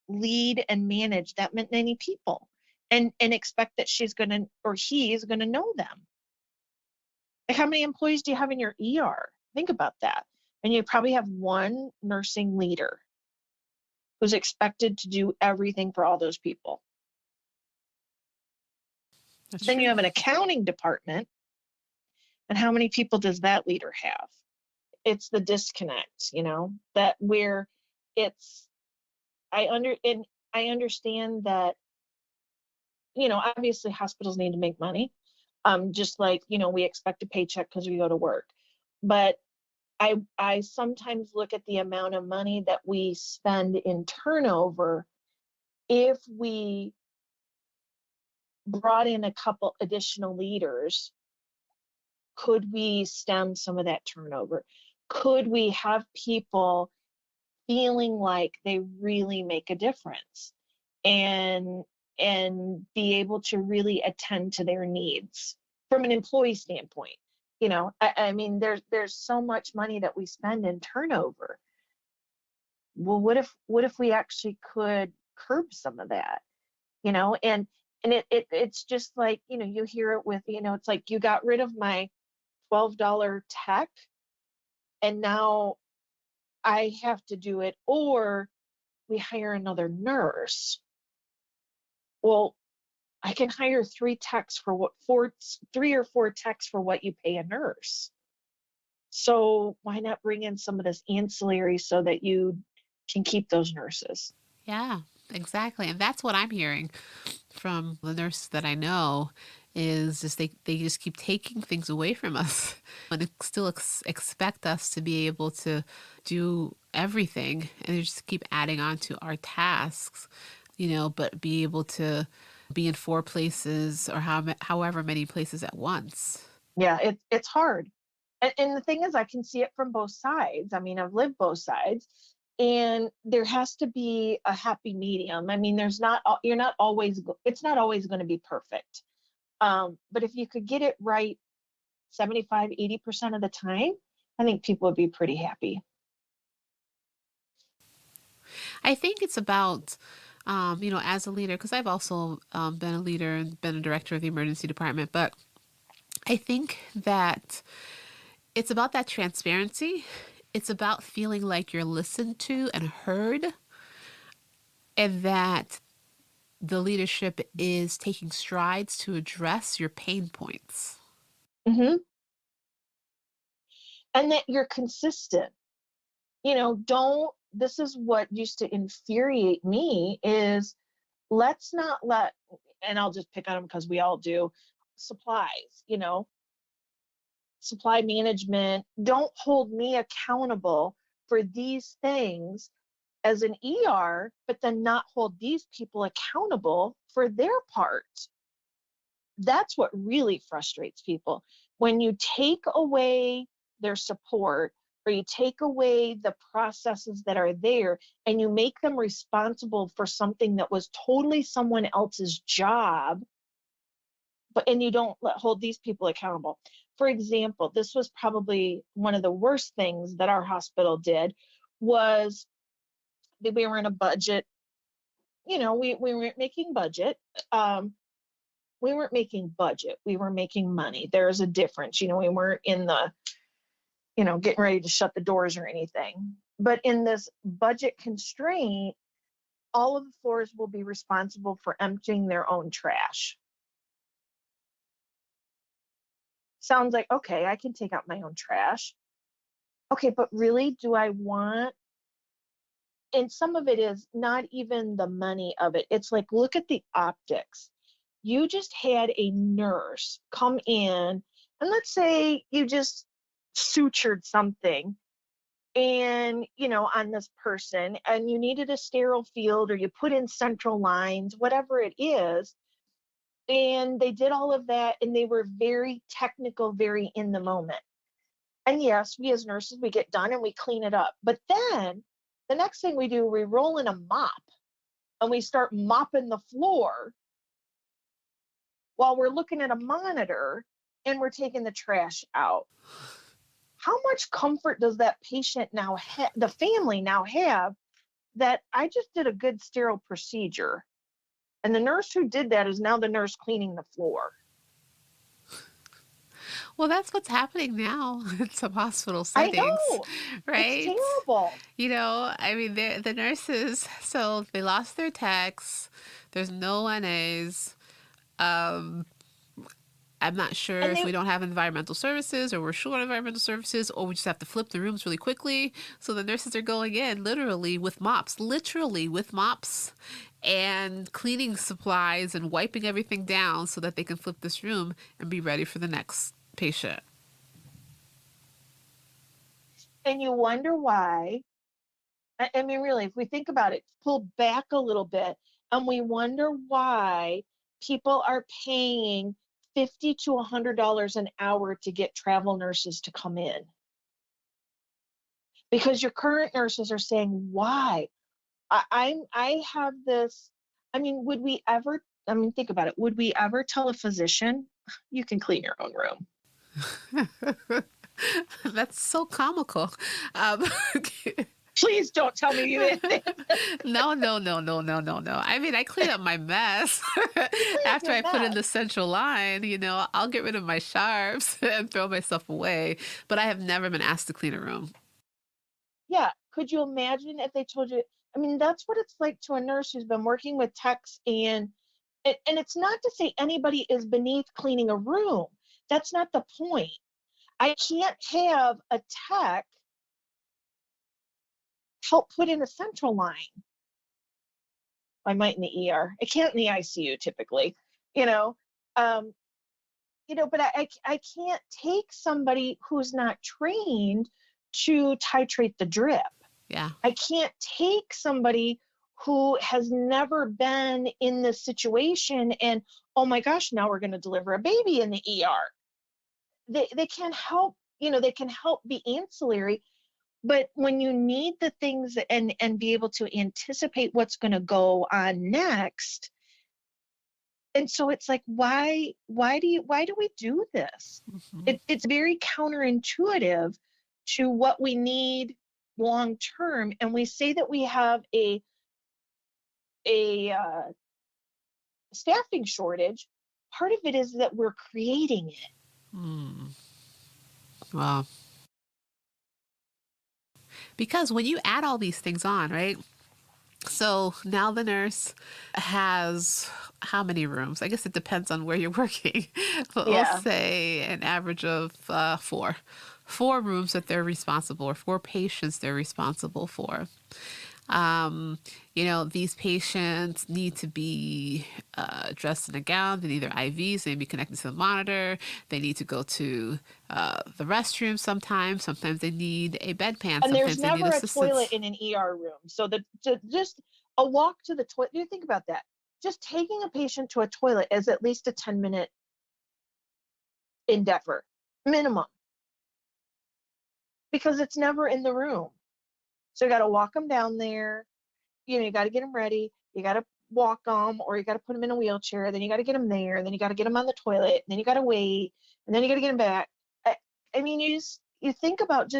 lead and manage that many people and expect that she's going to, or he is going to know them? Like, how many employees do you have in your ER? Think about that. And you probably have one nursing leader who's expected to do everything for all those people. That's Then true. you have an accounting department. And how many people does that leader have? It's the disconnect, that where it's, I understand that, obviously hospitals need to make money. Just like, we expect a paycheck because we go to work. But I sometimes look at the amount of money that we spend in turnover. If we brought in a couple additional leaders, could we stem some of that turnover? Could we have people feeling like they really make a difference and be able to really attend to their needs from an employee standpoint? I mean, there's so much money that we spend in turnover. Well, what if we actually could curb some of that? And it's just like, you hear it with, it's like, you got rid of my $12 tech and now I have to do it, or we hire another nurse. Well, I can hire three or four techs for what you pay a nurse. So why not bring in some of this ancillary so that you can keep those nurses? Yeah, exactly. And that's what I'm hearing from the nurses that I know is just they just keep taking things away from us and still expect us to be able to do everything, and they just keep adding on to our tasks, but be able to be in four places or however many places at once. Yeah, it's hard. And the thing is, I can see it from both sides. I mean, I've lived both sides, and there has to be a happy medium. I mean, it's not always going to be perfect. But if you could get it right 75, 80% of the time, I think people would be pretty happy. I think it's about, as a leader, because I've also been a leader and been a director of the emergency department, but I think that it's about that transparency. It's about feeling like you're listened to and heard, and that the leadership is taking strides to address your pain points. Hmm. And that you're consistent. This is what used to infuriate me is, let's not let, and I'll just pick on them because we all do, supplies, supply management, don't hold me accountable for these things as an ER, but then not hold these people accountable for their part. That's what really frustrates people. When you take away their support, or you take away the processes that are there and you make them responsible for something that was totally someone else's job, and you don't hold these people accountable. For example, this was probably one of the worst things that our hospital did, was that we were in a budget. We weren't making budget. We weren't making budget. We were making money. There's a difference. We weren't in the, getting ready to shut the doors or anything. But in this budget constraint, all of the floors will be responsible for emptying their own trash. Sounds like, okay, I can take out my own trash. Okay, but really, do I want? And some of it is not even the money of it. It's like, look at the optics. You just had a nurse come in, and let's say you just sutured something and on this person, and you needed a sterile field, or you put in central lines, whatever it is, and they did all of that, and they were very technical, very in the moment. And yes, we as nurses, we get done and we clean it up, but then the next thing we do, we roll in a mop and we start mopping the floor. while we're looking at a monitor and we're taking the trash out. How much comfort does that patient now have, the family now have, that I just did a good sterile procedure, and the nurse who did that is now the nurse cleaning the floor? Well, that's what's happening now in some hospital I settings, know. It's right? terrible. I mean, the nurses, so they lost their techs. There's no NAs. Um, I'm not sure And if they we don't have environmental services or we're short on environmental services or we just have to flip the rooms really quickly. So the nurses are going in literally with mops and cleaning supplies and wiping everything down so that they can flip this room and be ready for the next patient. and you wonder why. I mean, really, if we think about it, pull back a little bit, and we wonder why people are paying $50 to $100 an hour to get travel nurses to come in. Because your current nurses are saying, why? I have this. I mean, would we ever, I mean, think about it. Would we ever tell a physician, you can clean your own room? That's so comical. Um, Please don't tell me you didn't. no, no, no, no, no, no, no. I mean, I clean up my mess You clean up after your I put in mess. the central line. I'll get rid of my sharps and throw myself away. But I have never been asked to clean a room. Yeah. Could you imagine if they told you? I mean, that's what it's like to a nurse who's been working with techs, and it's not to say anybody is beneath cleaning a room. That's not the point. I can't have a tech help put in a central line. I might in the ER. I can't in the ICU typically, you know. Um, but I can't take somebody who's not trained to titrate the drip. Yeah. I can't take somebody who has never been in this situation and, oh my gosh, now we're going to deliver a baby in the ER. They can help, they can help be ancillary, but when you need the things and be able to anticipate what's going to go on next. And so it's like, why do we do this? Hmm. It's very counterintuitive to what we need long term. And we say that we have a staffing shortage. Part of it is that we're creating it. Mm. Well, because when you add all these things on, right? So now the nurse has how many rooms? I guess it depends on where you're working. But we'll Yeah. say an average of four. Four rooms that they're responsible, or four patients they're responsible for. These patients need to be dressed in a gown. They need their IVs. They need to be connected to the monitor. They need to go to the restroom sometimes. Sometimes they need a bedpan. And there's Sometimes they need never a toilet assistance. in an ER room. So just a walk to the toilet. Do you think about that? Just taking a patient to a toilet is at least a 10-minute endeavor, minimum, because it's never in the room. So you got to walk them down there. You got to get them ready. You got to walk them, or you got to put them in a wheelchair. Then you got to get them there. And then you got to get them on the toilet. And then you got to wait. And then you got to get them back. I mean, you think about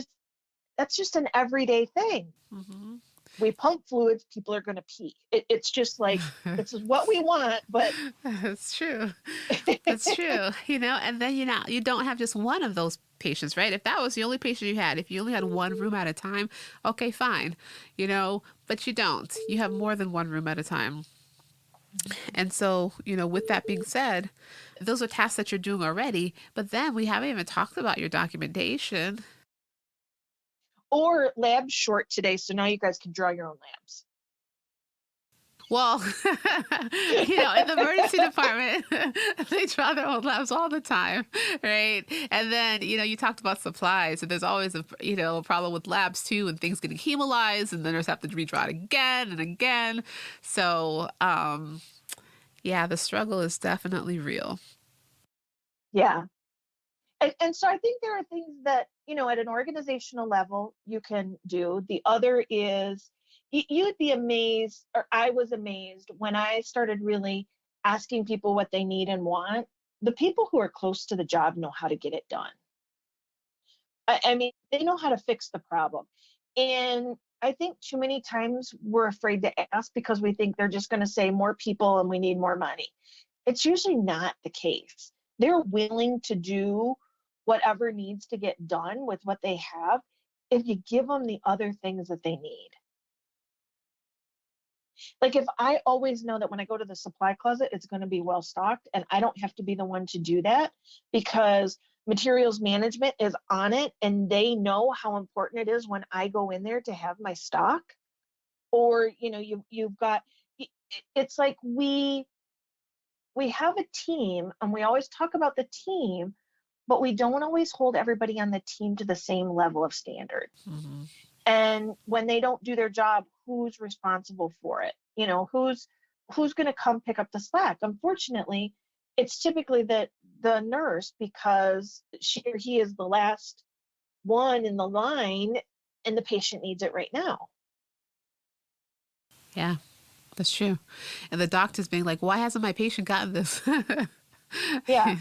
that's just an everyday thing. Hmm. We pump fluids, people are going to pee. It's just like, this is what we want, but That's true. That's true. And then you don't have just one of those patients, right? If that was the only patient you had, if you only had one room at a time, okay, fine. But you don't. You have more than one room at a time. And so, with that being said, those are tasks that you're doing already, but then we haven't even talked about your documentation. or labs short today, so now you guys can draw your own labs. Well, in the emergency department, they draw their own labs all the time, right? And then, you talked about supplies, and there's always a problem with labs too, and things getting hemolyzed, and then there's have to redraw it again and again. So, yeah, the struggle is definitely real. Yeah. And so I think there are things that, at an organizational level you can do. The other is, you'd be amazed, or I was amazed when I started really asking people what they need and want, the people who are close to the job know how to get it done. I mean, they know how to fix the problem. And I think too many times we're afraid to ask because we think they're just going to say more people and we need more money. It's usually not the case. They're willing to do whatever needs to get done with what they have if you give them the other things that they need. Like if I always know that when I go to the supply closet, it's going to be well stocked and I don't have to be the one to do that because materials management is on it and they know how important it is when I go in there to have my stock. Or, you know, you've got, it's like we have a team and we always talk about the team, but we don't always hold everybody on the team to the same level of standard. Mm-hmm. And when they don't do their job, who's responsible for it? You know, who's going to come pick up the slack? Unfortunately, it's typically the nurse because she or he is the last one in the line and the patient needs it right now. Yeah, that's true. And the doctor's being like, why hasn't my patient gotten this? Yeah.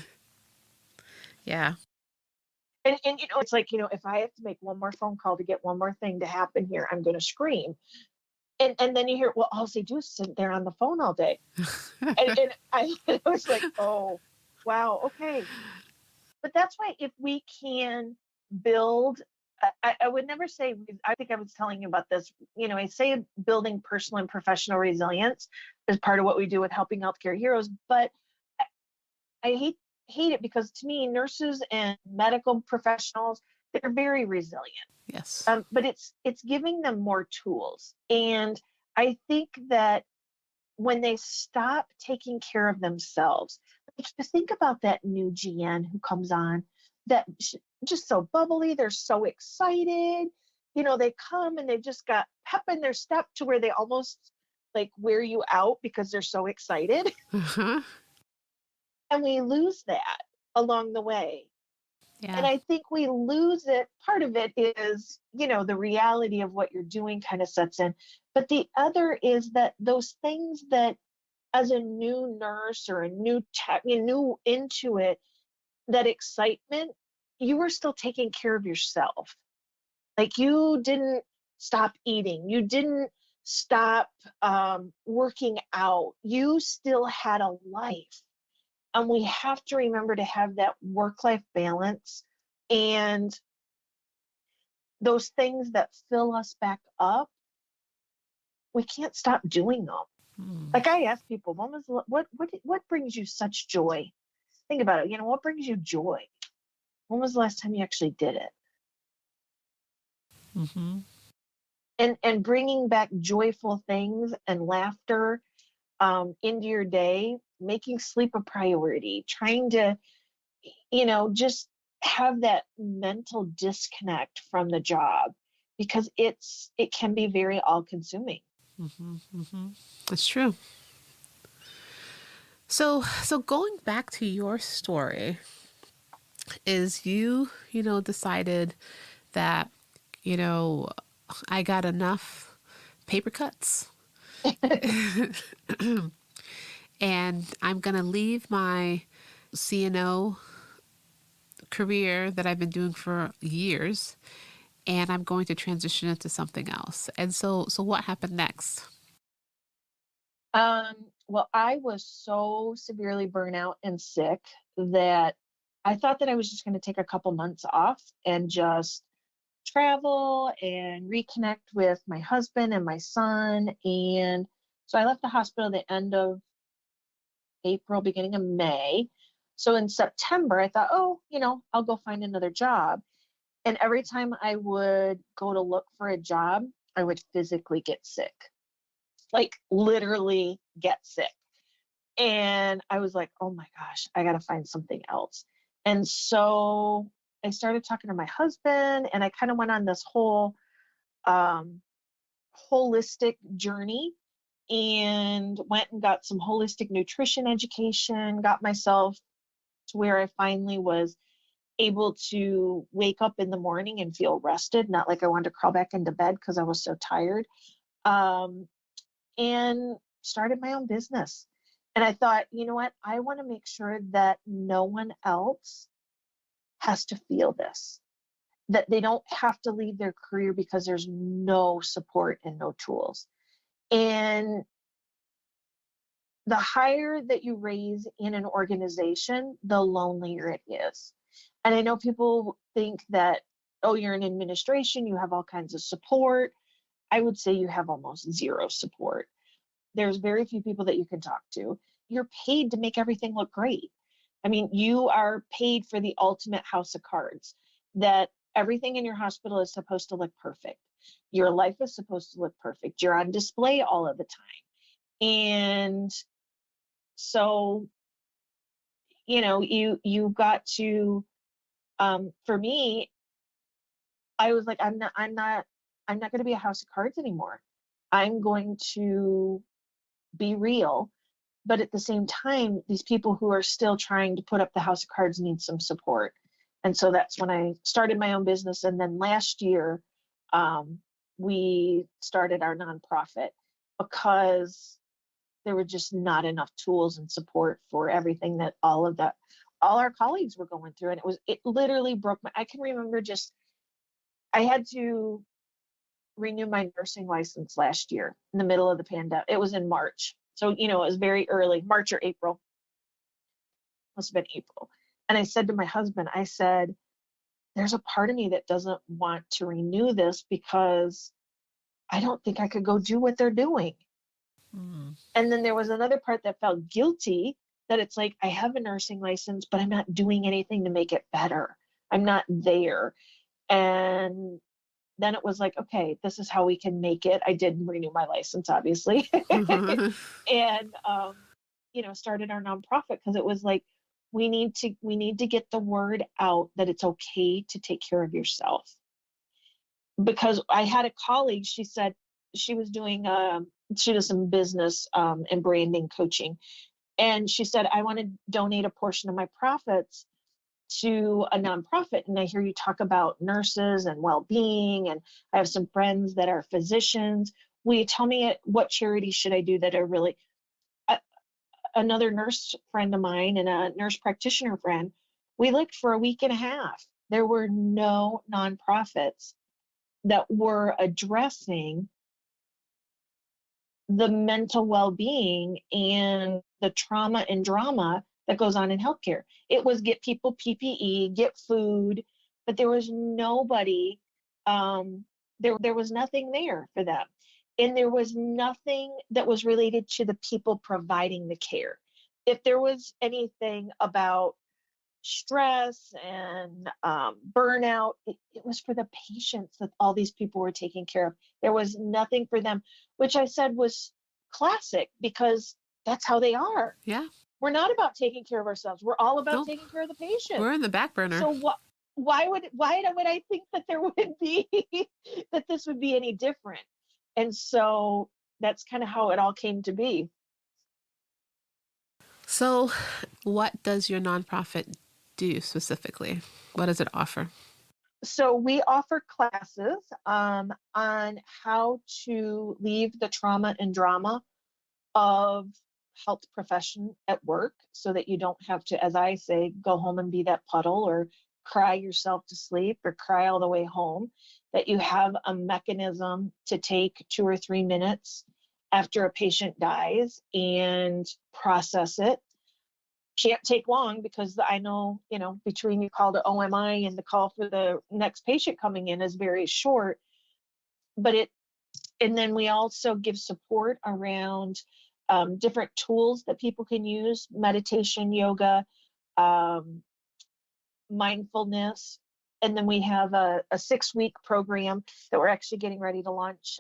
Yeah. And you know, it's like, you know, if I have to make one more phone call to get one more thing to happen here, I'm going to scream. And then you hear, well, all they do is sit there on the phone all day. And I was like, oh, wow, okay. But that's why if we can build, I would never say, I think I was telling you about this, you know, I say building personal and professional resilience is part of what we do with Helping Healthcare Heroes. But I hate it because to me, nurses and medical professionals, they're very resilient. Yes. But it's giving them more tools. And I think that when they stop taking care of themselves, like you think about that new GN who comes on, that just so bubbly, they're so excited. You know, they come and they've just got pep in their step to where they almost like wear you out because they're so excited. Uh-huh. And we lose that along the way. Yeah. And I think we lose it. Part of it is, you know, the reality of what you're doing kind of sets in. But the other is that those things that as a new nurse or a new tech, you new into it, that excitement, you were still taking care of yourself. Like you didn't stop eating. You didn't stop working out. You still had a life. And we have to remember to have that work-life balance and those things that fill us back up. We can't stop doing them. Like I ask people, what brings you such joy? Think about it. You know, what brings you joy? When was the last time you actually did it? Mm-hmm. And bringing back joyful things and laughter into your day, making sleep a priority, trying to, you know, just have that mental disconnect from the job because it can be very all consuming. Mm-hmm. Mm-hmm. That's true. So going back to your story, is you know, decided that, you know, I got enough paper cuts and I'm going to leave my CNO career that I've been doing for years and I'm going to transition into something else. And so what happened next? Well, I was so severely burnout and sick that I thought that I was just going to take a couple months off and just travel and reconnect with my husband and my son. And so I left the hospital at the end of April, beginning of May. So in September, I thought, oh, you know, I'll go find another job. And every time I would go to look for a job, I would physically get sick, like literally get sick. And I was like, oh my gosh, I got to find something else. And so I started talking to my husband and I kind of went on this whole holistic journey and went and got some holistic nutrition education, got myself to where I finally was able to wake up in the morning and feel rested, not like I wanted to crawl back into bed because I was so tired, and started my own business. And I thought, you know what? I want to make sure that no one else has to feel this, that they don't have to leave their career because there's no support and no tools. And the higher that you raise in an organization, the lonelier it is. And I know people think that, oh, you're in administration, you have all kinds of support. I would say you have almost zero support. There's very few people that you can talk to. You're paid to make everything look great. I mean, you are paid for the ultimate house of cards, that everything in your hospital is supposed to look perfect. Your life is supposed to look perfect. You're on display all of the time. And so, you got to, for me, I was like, I'm not going to be a house of cards anymore. I'm going to be real. But at the same time, these people who are still trying to put up the house of cards need some support. And so that's when I started my own business. And then last year, we started our nonprofit because there were just not enough tools and support for everything that all our colleagues were going through. And it literally broke I can remember I had to renew my nursing license last year in the middle of the pandemic. It was in March. So, it was very early, March or April. Must have been April. And I said to my husband, I said, there's a part of me that doesn't want to renew this because I don't think I could go do what they're doing. And then there was another part that felt guilty, that it's like, I have a nursing license, but I'm not doing anything to make it better. I'm not there. And then it was like, okay, this is how we can make it. I did renew my license, obviously. And, started our nonprofit because it was like, we need to get the word out that it's okay to take care of yourself. Because I had a colleague, she said she was doing, she does some business and branding coaching. And she said, I want to donate a portion of my profits to a nonprofit. And I hear you talk about nurses and well-being, and I have some friends that are physicians. Will you tell me what charities should I do that are really, another nurse friend of mine and a nurse practitioner friend, we looked for a week and a half. There were no nonprofits that were addressing the mental well-being and the trauma and drama that goes on in healthcare. It was get people PPE, get food, but there was nobody, there was nothing there for them. And there was nothing that was related to the people providing the care. If there was anything about stress and burnout, it was for the patients that all these people were taking care of. There was nothing for them, which I said was classic because that's how they are. Yeah. We're not about taking care of ourselves. We're all about Nope. taking care of the patient. We're in the back burner. So why would I think that there would be that this would be any different? And so that's kind of how it all came to be. So, what does your nonprofit do specifically? What does it offer? So we offer classes on how to leave the trauma and drama of health profession at work so that you don't have to, as I say, go home and be that puddle or cry yourself to sleep or cry all the way home, that you have a mechanism to take 2 or 3 minutes after a patient dies and process it. Can't take long because I know, between you call to OMI and the call for the next patient coming in is very short. And then we also give support around different tools that people can use, meditation, yoga, mindfulness. And then we have a 6-week program that we're actually getting ready to launch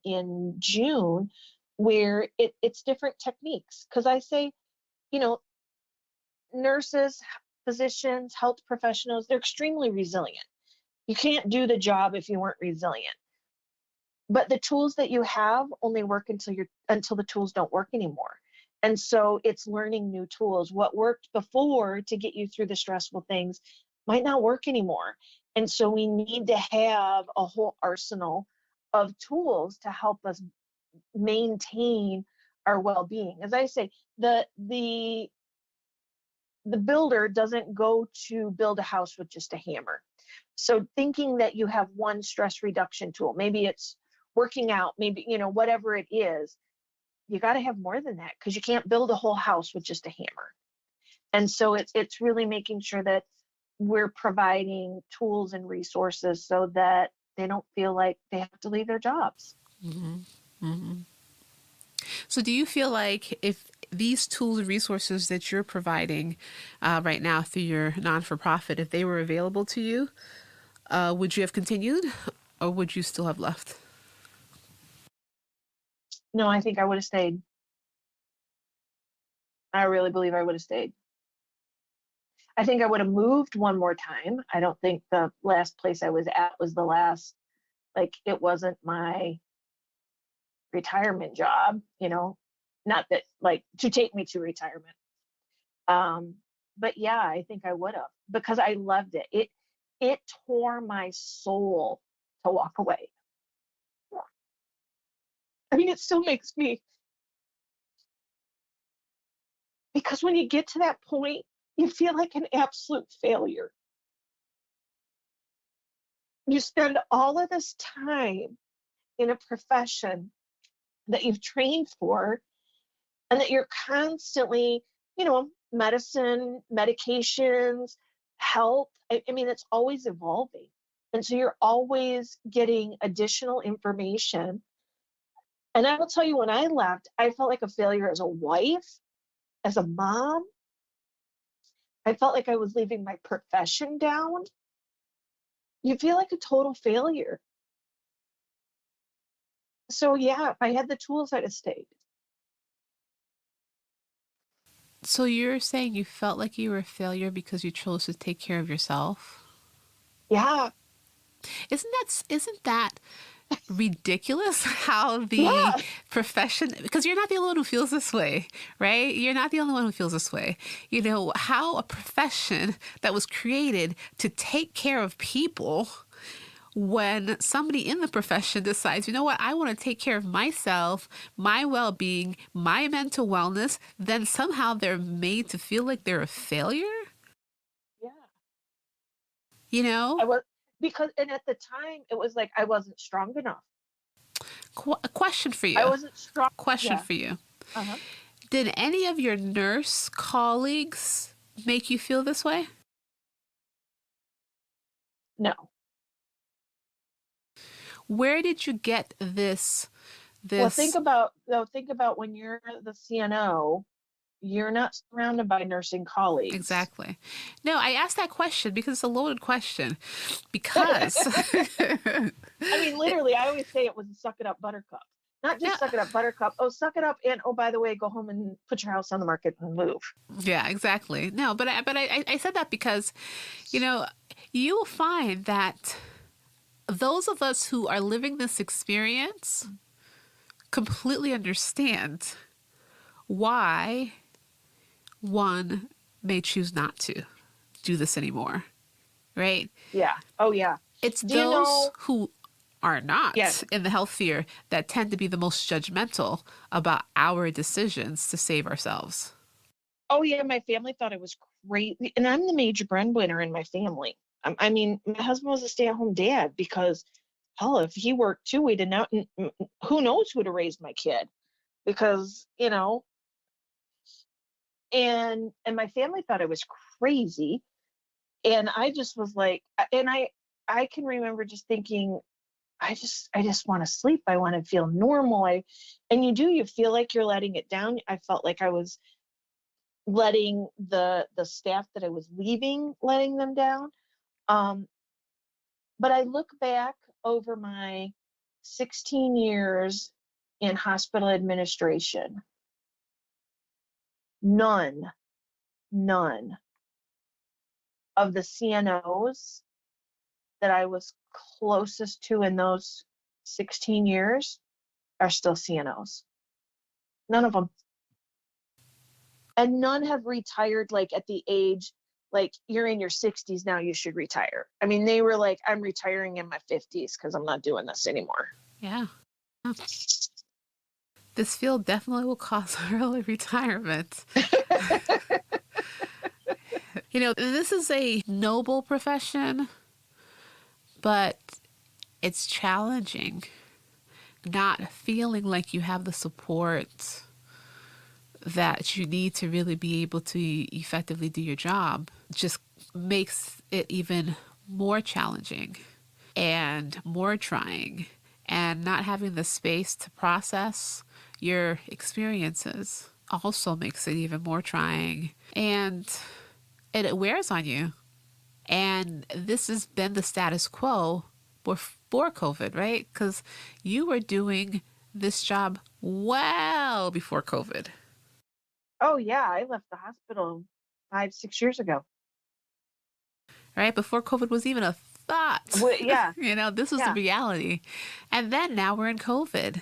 in June, where it's different techniques. Because I say, nurses, physicians, health professionals, they're extremely resilient. You can't do the job if you weren't resilient. But the tools that you have only work until the tools don't work anymore. And so it's learning new tools. What worked before to get you through the stressful things might not work anymore. And so we need to have a whole arsenal of tools to help us maintain our well-being. As I say, the builder doesn't go to build a house with just a hammer. So thinking that you have one stress reduction tool, maybe it's working out, maybe, whatever it is, you got to have more than that, because you can't build a whole house with just a hammer. And so it's really making sure that we're providing tools and resources so that they don't feel like they have to leave their jobs. Mm-hmm. Mm-hmm. So do you feel like if these tools and resources that you're providing right now through your non-for-profit, if they were available to you, would you have continued or would you still have left? No, I think I would have stayed. I really believe I would have stayed. I think I would have moved one more time. I don't think the last place I was at was the last, like, it wasn't my retirement job, not that, like, to take me to retirement. But yeah, I think I would have, because I loved it. It tore my soul to walk away. I mean, it still makes me, because when you get to that point, you feel like an absolute failure. You spend all of this time in a profession that you've trained for, and that you're constantly, medicine, medications, health. I mean, it's always evolving. And so you're always getting additional information. And I will tell you, when I left, I felt like a failure as a wife, as a mom. I felt like I was leaving my profession down. You feel like a total failure. So yeah, if I had the tools, I'd have stayed. So you're saying you felt like you were a failure because you chose to take care of yourself? Yeah. Isn't that ridiculous how the Yeah. profession, because you're not the only one who feels this way, right? You're not the only one who feels this way. How a profession that was created to take care of people, when somebody in the profession decides, you know what, I want to take care of myself, my well-being, my mental wellness, then somehow they're made to feel like they're a failure? Yeah. You know? I was, because, and at the time, it was like I wasn't strong enough. A question for I you. wasn't strong. Question Yeah. for you. Uh-huh. Did any of your nurse colleagues make you feel this way? No. Where did you get this? Well, think about when you're the CNO, you're not surrounded by nursing colleagues. Exactly. No, I asked that question because it's a loaded question. Because I mean, literally, I always say it was a suck it up buttercup. Not yeah, just suck it up buttercup. Oh, suck it up, and oh, by the way, go home and put your house on the market and move. yeah, exactly. No, but I said that because, you will find that those of us who are living this experience completely understand why one may choose not to do this anymore, right? Yeah. Oh, yeah. It's Do you those know? who are not Yes. in the health sphere that tend to be the most judgmental about our decisions to save ourselves. Oh, yeah. My family thought it was crazy, and I'm the major breadwinner in my family. I mean, my husband was a stay-at-home dad because, hell, if he worked too, we'd have not. Who knows who'd have raised my kid? Because and my family thought it was crazy, and I just was like, and I can remember just thinking, I just want to sleep. I want to feel normal. And you feel like you're letting it down. I felt like I was letting the staff that I was leaving, letting them down. But I look back over my 16 years in hospital administration, none of the CNOs that I was closest to in those 16 years are still CNOs. None of them. And none have retired like at the age, like, you're in your 60s now, you should retire. I mean, they were like, I'm retiring in my 50s because I'm not doing this anymore. Yeah. This field definitely will cause early retirement. This is a noble profession, but it's challenging. Not feeling like you have the support that you need to really be able to effectively do your job just makes it even more challenging and more trying. And not having the space to process your experiences also makes it even more trying. And it wears on you. And this has been the status quo before COVID, right? Because you were doing this job well before COVID. Oh yeah, I left the hospital 5-6 years ago. Right? Before COVID was even a thought. Yeah. This was the reality. And then now we're in COVID.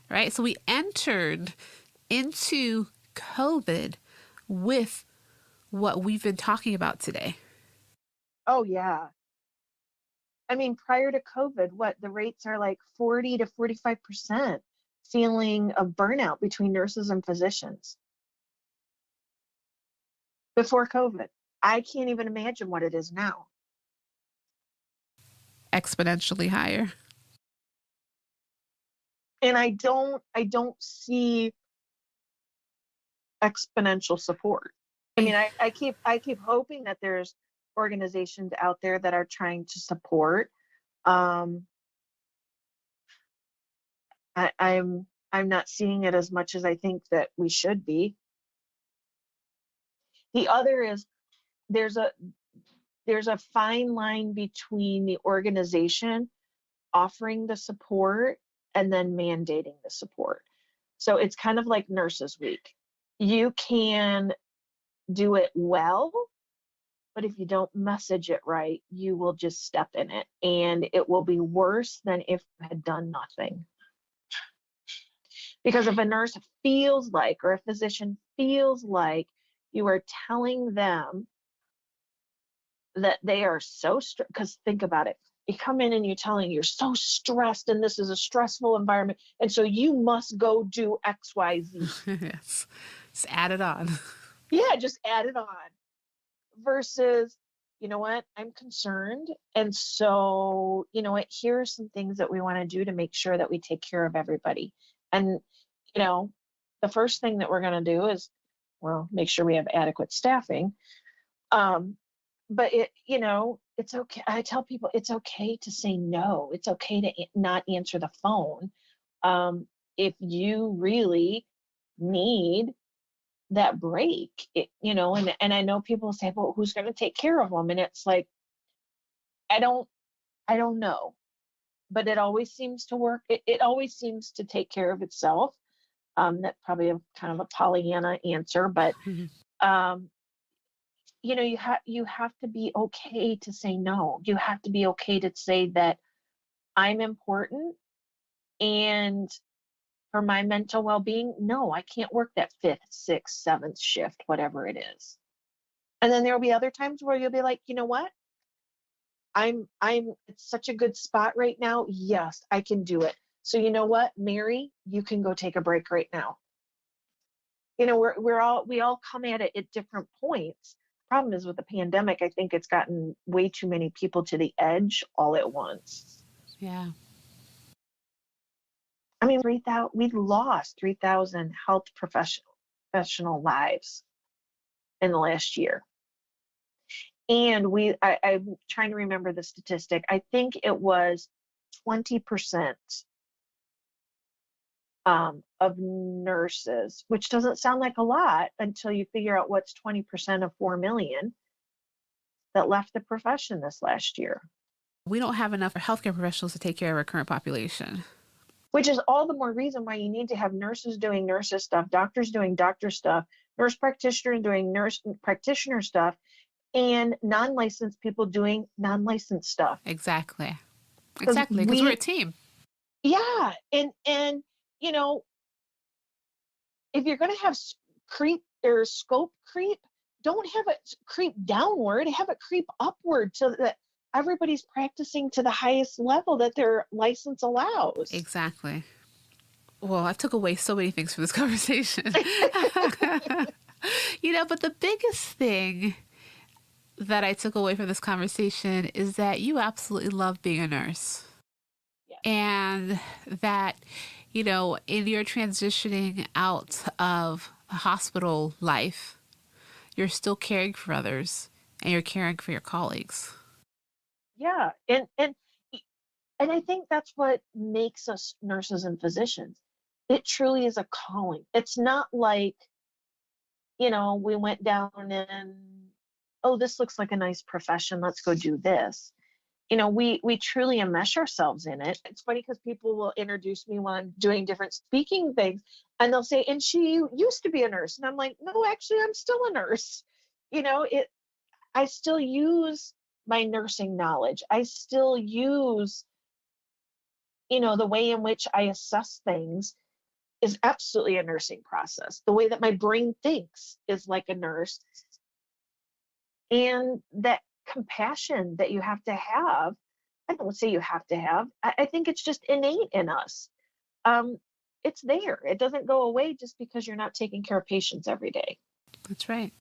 Right? So we entered into COVID with what we've been talking about today. Oh yeah. I mean, prior to COVID, the rates are like 40 to 45% feeling of burnout between nurses and physicians. Before COVID, I can't even imagine what it is now. Exponentially higher. And I don't see exponential support. I mean, I keep hoping that there's organizations out there that are trying to support. I'm not seeing it as much as I think that we should be. The other is there's a fine line between the organization offering the support and then mandating the support. So it's kind of like Nurses Week. You can do it well, but if you don't message it right, you will just step in it, and it will be worse than if you had done nothing. Because if a nurse feels like, or a physician feels like you are telling them that they are so stressed, because think about it. You come in and you're telling you're so stressed and this is a stressful environment, and so you must go do X, Y, Z. Yes. Just add it on. Yeah, just add it on. Versus, you know what, I'm concerned. And so, you know what, here are some things that we want to do to make sure that we take care of everybody. And, the first thing that we're going to do is, well, make sure we have adequate staffing. But it's okay. I tell people it's okay to say no. It's okay to not answer the phone. If you really need that break, and I know people say, well, who's going to take care of them? And it's like, I don't know, but it always seems to work. It always seems to take care of itself. That's probably kind of a Pollyanna answer, but you have to be okay to say no. You have to be okay to say that I'm important, and for my mental well-being, no, I can't work that 5th, 6th, 7th shift, whatever it is. And then there'll be other times where you'll be like, you know what? I'm it's such a good spot right now. Yes, I can do it. So you know what, Mary, you can go take a break right now. We all come at it at different points. Problem is with the pandemic, I think it's gotten way too many people to the edge all at once. Yeah. I mean, we've lost 3,000 health professional lives in the last year. And I'm trying to remember the statistic. I think it was 20% of nurses, which doesn't sound like a lot until you figure out what's 20% of 4 million that left the profession this last year. We don't have enough healthcare professionals to take care of our current population. Which is all the more reason why you need to have nurses doing nurses stuff, doctors doing doctor stuff, nurse practitioner doing nurse practitioner stuff, and non-licensed people doing non-licensed stuff. Exactly, because we're a team. Yeah, and if you're going to have creep or scope creep, don't have it creep downward, have it creep upward so that everybody's practicing to the highest level that their license allows. Exactly. Well, I took away so many things from this conversation. But the biggest thing that I took away from this conversation is that you absolutely love being a nurse. Yes. And that, in your transitioning out of hospital life, you're still caring for others and you're caring for your colleagues. Yeah. And I think that's what makes us nurses and physicians. It truly is a calling. It's not like, we went down and, oh, this looks like a nice profession. Let's go do this. We truly enmesh ourselves in it. It's funny because people will introduce me when I'm doing different speaking things, and they'll say, "And she used to be a nurse," and I'm like, "No, actually, I'm still a nurse." It. I still use my nursing knowledge. I still use, the way in which I assess things is absolutely a nursing process. The way that my brain thinks is like a nurse, and that compassion that you have to have. I don't say you have to have. I think it's just innate in us. Um, it's there. It doesn't go away just because you're not taking care of patients every day. That's right.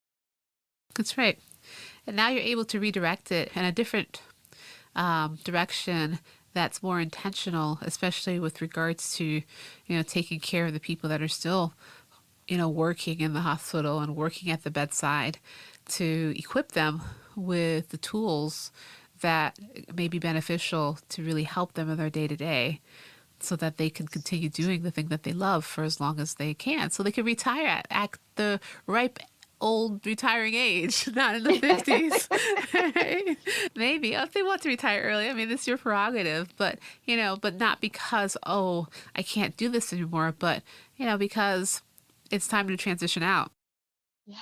That's right. And now you're able to redirect it in a different direction that's more intentional, especially with regards to, taking care of the people that are still, working in the hospital and working at the bedside, to equip them with the tools that may be beneficial to really help them in their day to day, so that they can continue doing the thing that they love for as long as they can, so they can retire at the ripe old retiring age, not in the 50s. Right? Maybe if they want to retire early, I mean, it's your prerogative, but but not because, oh, I can't do this anymore, but because it's time to transition out. Yeah.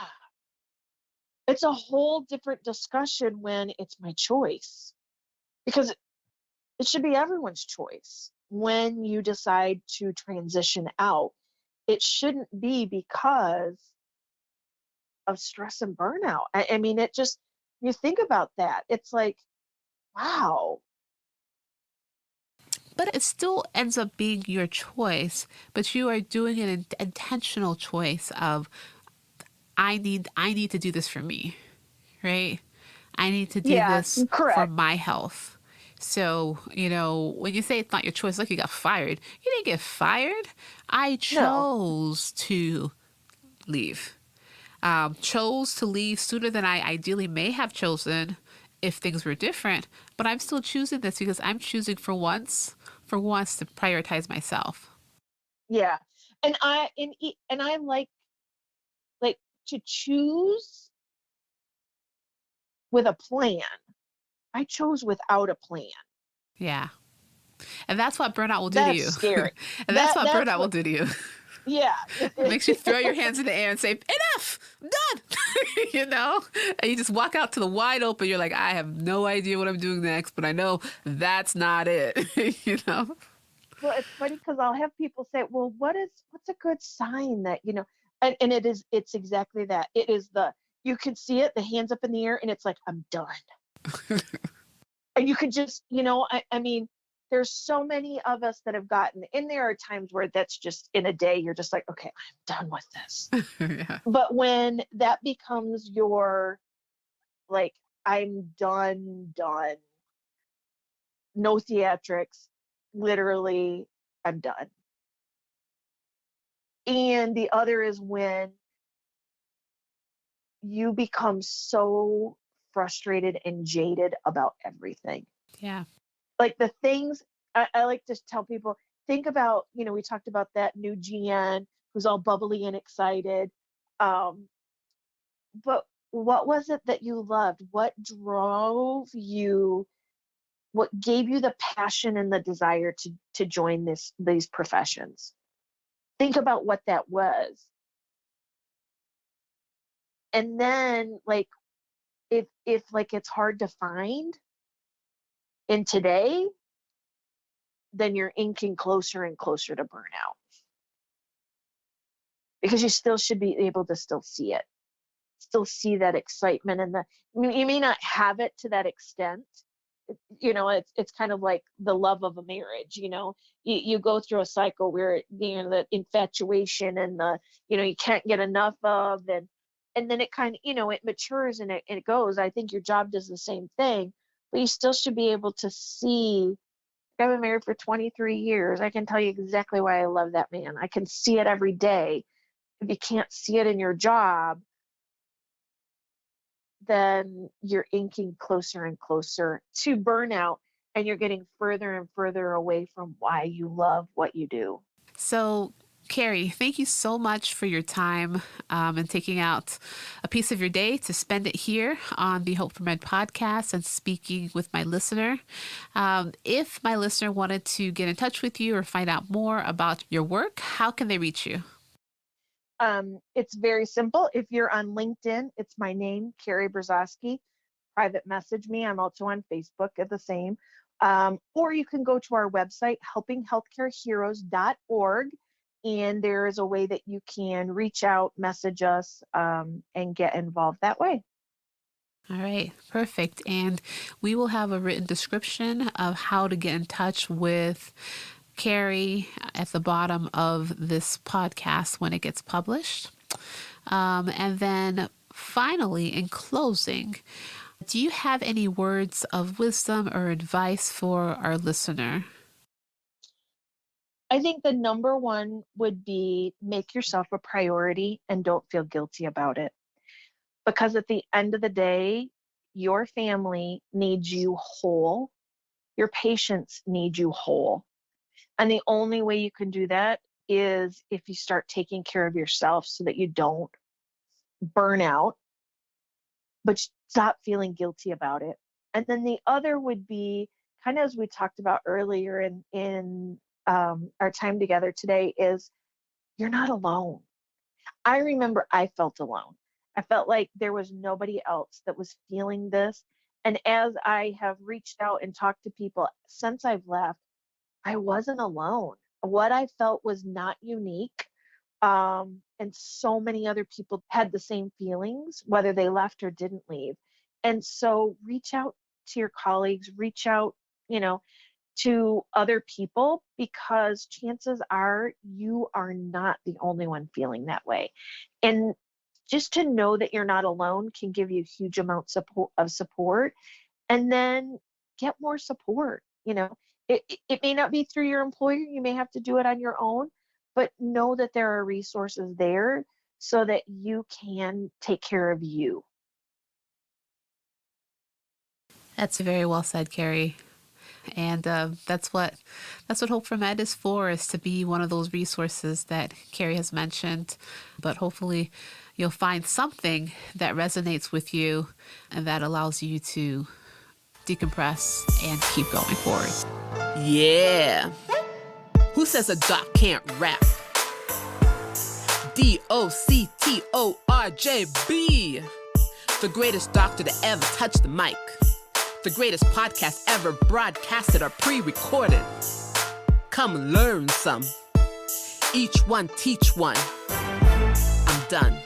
It's a whole different discussion when it's my choice, because it should be everyone's choice when you decide to transition out. It shouldn't be because of stress and burnout. I mean, you think about that. It's like, wow. But it still ends up being your choice, but you are doing an intentional choice of, I need to do this for me, right? I need to do Yeah, this for correct. my health. So, when you say it's not your choice, like you got fired, you didn't get fired. I No. chose to leave. Chose to leave sooner than I ideally may have chosen if things were different. But I'm still choosing this because I'm choosing for once to prioritize myself. Yeah. And I like to choose with a plan. I chose without a plan. Yeah. And that's what burnout will do to That's you. scary. And that's what That's burnout will what. do to you. Yeah. It makes you throw your hands in the air and say, enough, I'm done. And you just walk out to the wide open. You're like, I have no idea what I'm doing next, but I know that's not it. Well, it's funny because I'll have people say, "Well, what's a good sign that And it's exactly that. It is you can see it, the hands up in the air, and it's like, I'm done. And you can just, I mean, there's so many of us that have gotten, and there are times where that's just in a day, you're just like, okay, I'm done with this. Yeah. But when that becomes your, like, I'm done, no theatrics, literally, I'm done. And the other is when you become so frustrated and jaded about everything. Yeah. Like the things I like to tell people, think about, we talked about that new GN who's all bubbly and excited. Um, but what was it that you loved? What drove you? What gave you the passion and the desire to join these professions? Think about what that was. And then like if like it's hard to find in today, then you're inching closer and closer to burnout, because you still should be able to still see it, still see that excitement. And you may not have it to that extent. It's kind of like the love of a marriage. You go through a cycle where the infatuation and you can't get enough of, and then it kind of it matures and it goes. I think your job does the same thing, but you still should be able to see. I've been married for 23 years. I can tell you exactly why I love that man. I can see it every day. If you can't see it in your job, then you're inking closer and closer to burnout, and you're getting further and further away from why you love what you do. So, Karrie, thank you so much for your time and taking out a piece of your day to spend it here on the Hope for Med podcast and speaking with my listener. If my listener wanted to get in touch with you or find out more about your work, how can they reach you? It's very simple. If you're on LinkedIn, it's my name, Karrie Brazaski. Private message me. I'm also on Facebook at the same. Or you can go to our website, helpinghealthcareheroes.org, and there is a way that you can reach out, message us, and get involved that way. All right, perfect. And we will have a written description of how to get in touch with Karrie at the bottom of this podcast when it gets published. And then finally, in closing, do you have any words of wisdom or advice for our listener? I think the number one would be make yourself a priority and don't feel guilty about it. Because at the end of the day, your family needs you whole. Your patients need you whole. And the only way you can do that is if you start taking care of yourself so that you don't burn out, but stop feeling guilty about it. And then the other would be kind of as we talked about earlier in our time together today is you're not alone. I remember I felt alone. I felt like there was nobody else that was feeling this. And as I have reached out and talked to people since I've left, I wasn't alone. What I felt was not unique. And so many other people had the same feelings, whether they left or didn't leave. And so reach out to your colleagues, reach out, to other people, because chances are you are not the only one feeling that way. And just to know that you're not alone can give you huge amounts of support. And then get more support. It may not be through your employer. You may have to do it on your own, but know that there are resources there so that you can take care of you. That's very well said, Karrie. And that's what Hope for Med is for, is to be one of those resources that Karrie has mentioned. But hopefully you'll find something that resonates with you and that allows you to decompress and keep going forward. Yeah. Who says a doc can't rap? DOCTORJB. The greatest doctor to ever touch the mic. The greatest podcast ever broadcasted or pre-recorded. Come learn some. Each one teach one. I'm done.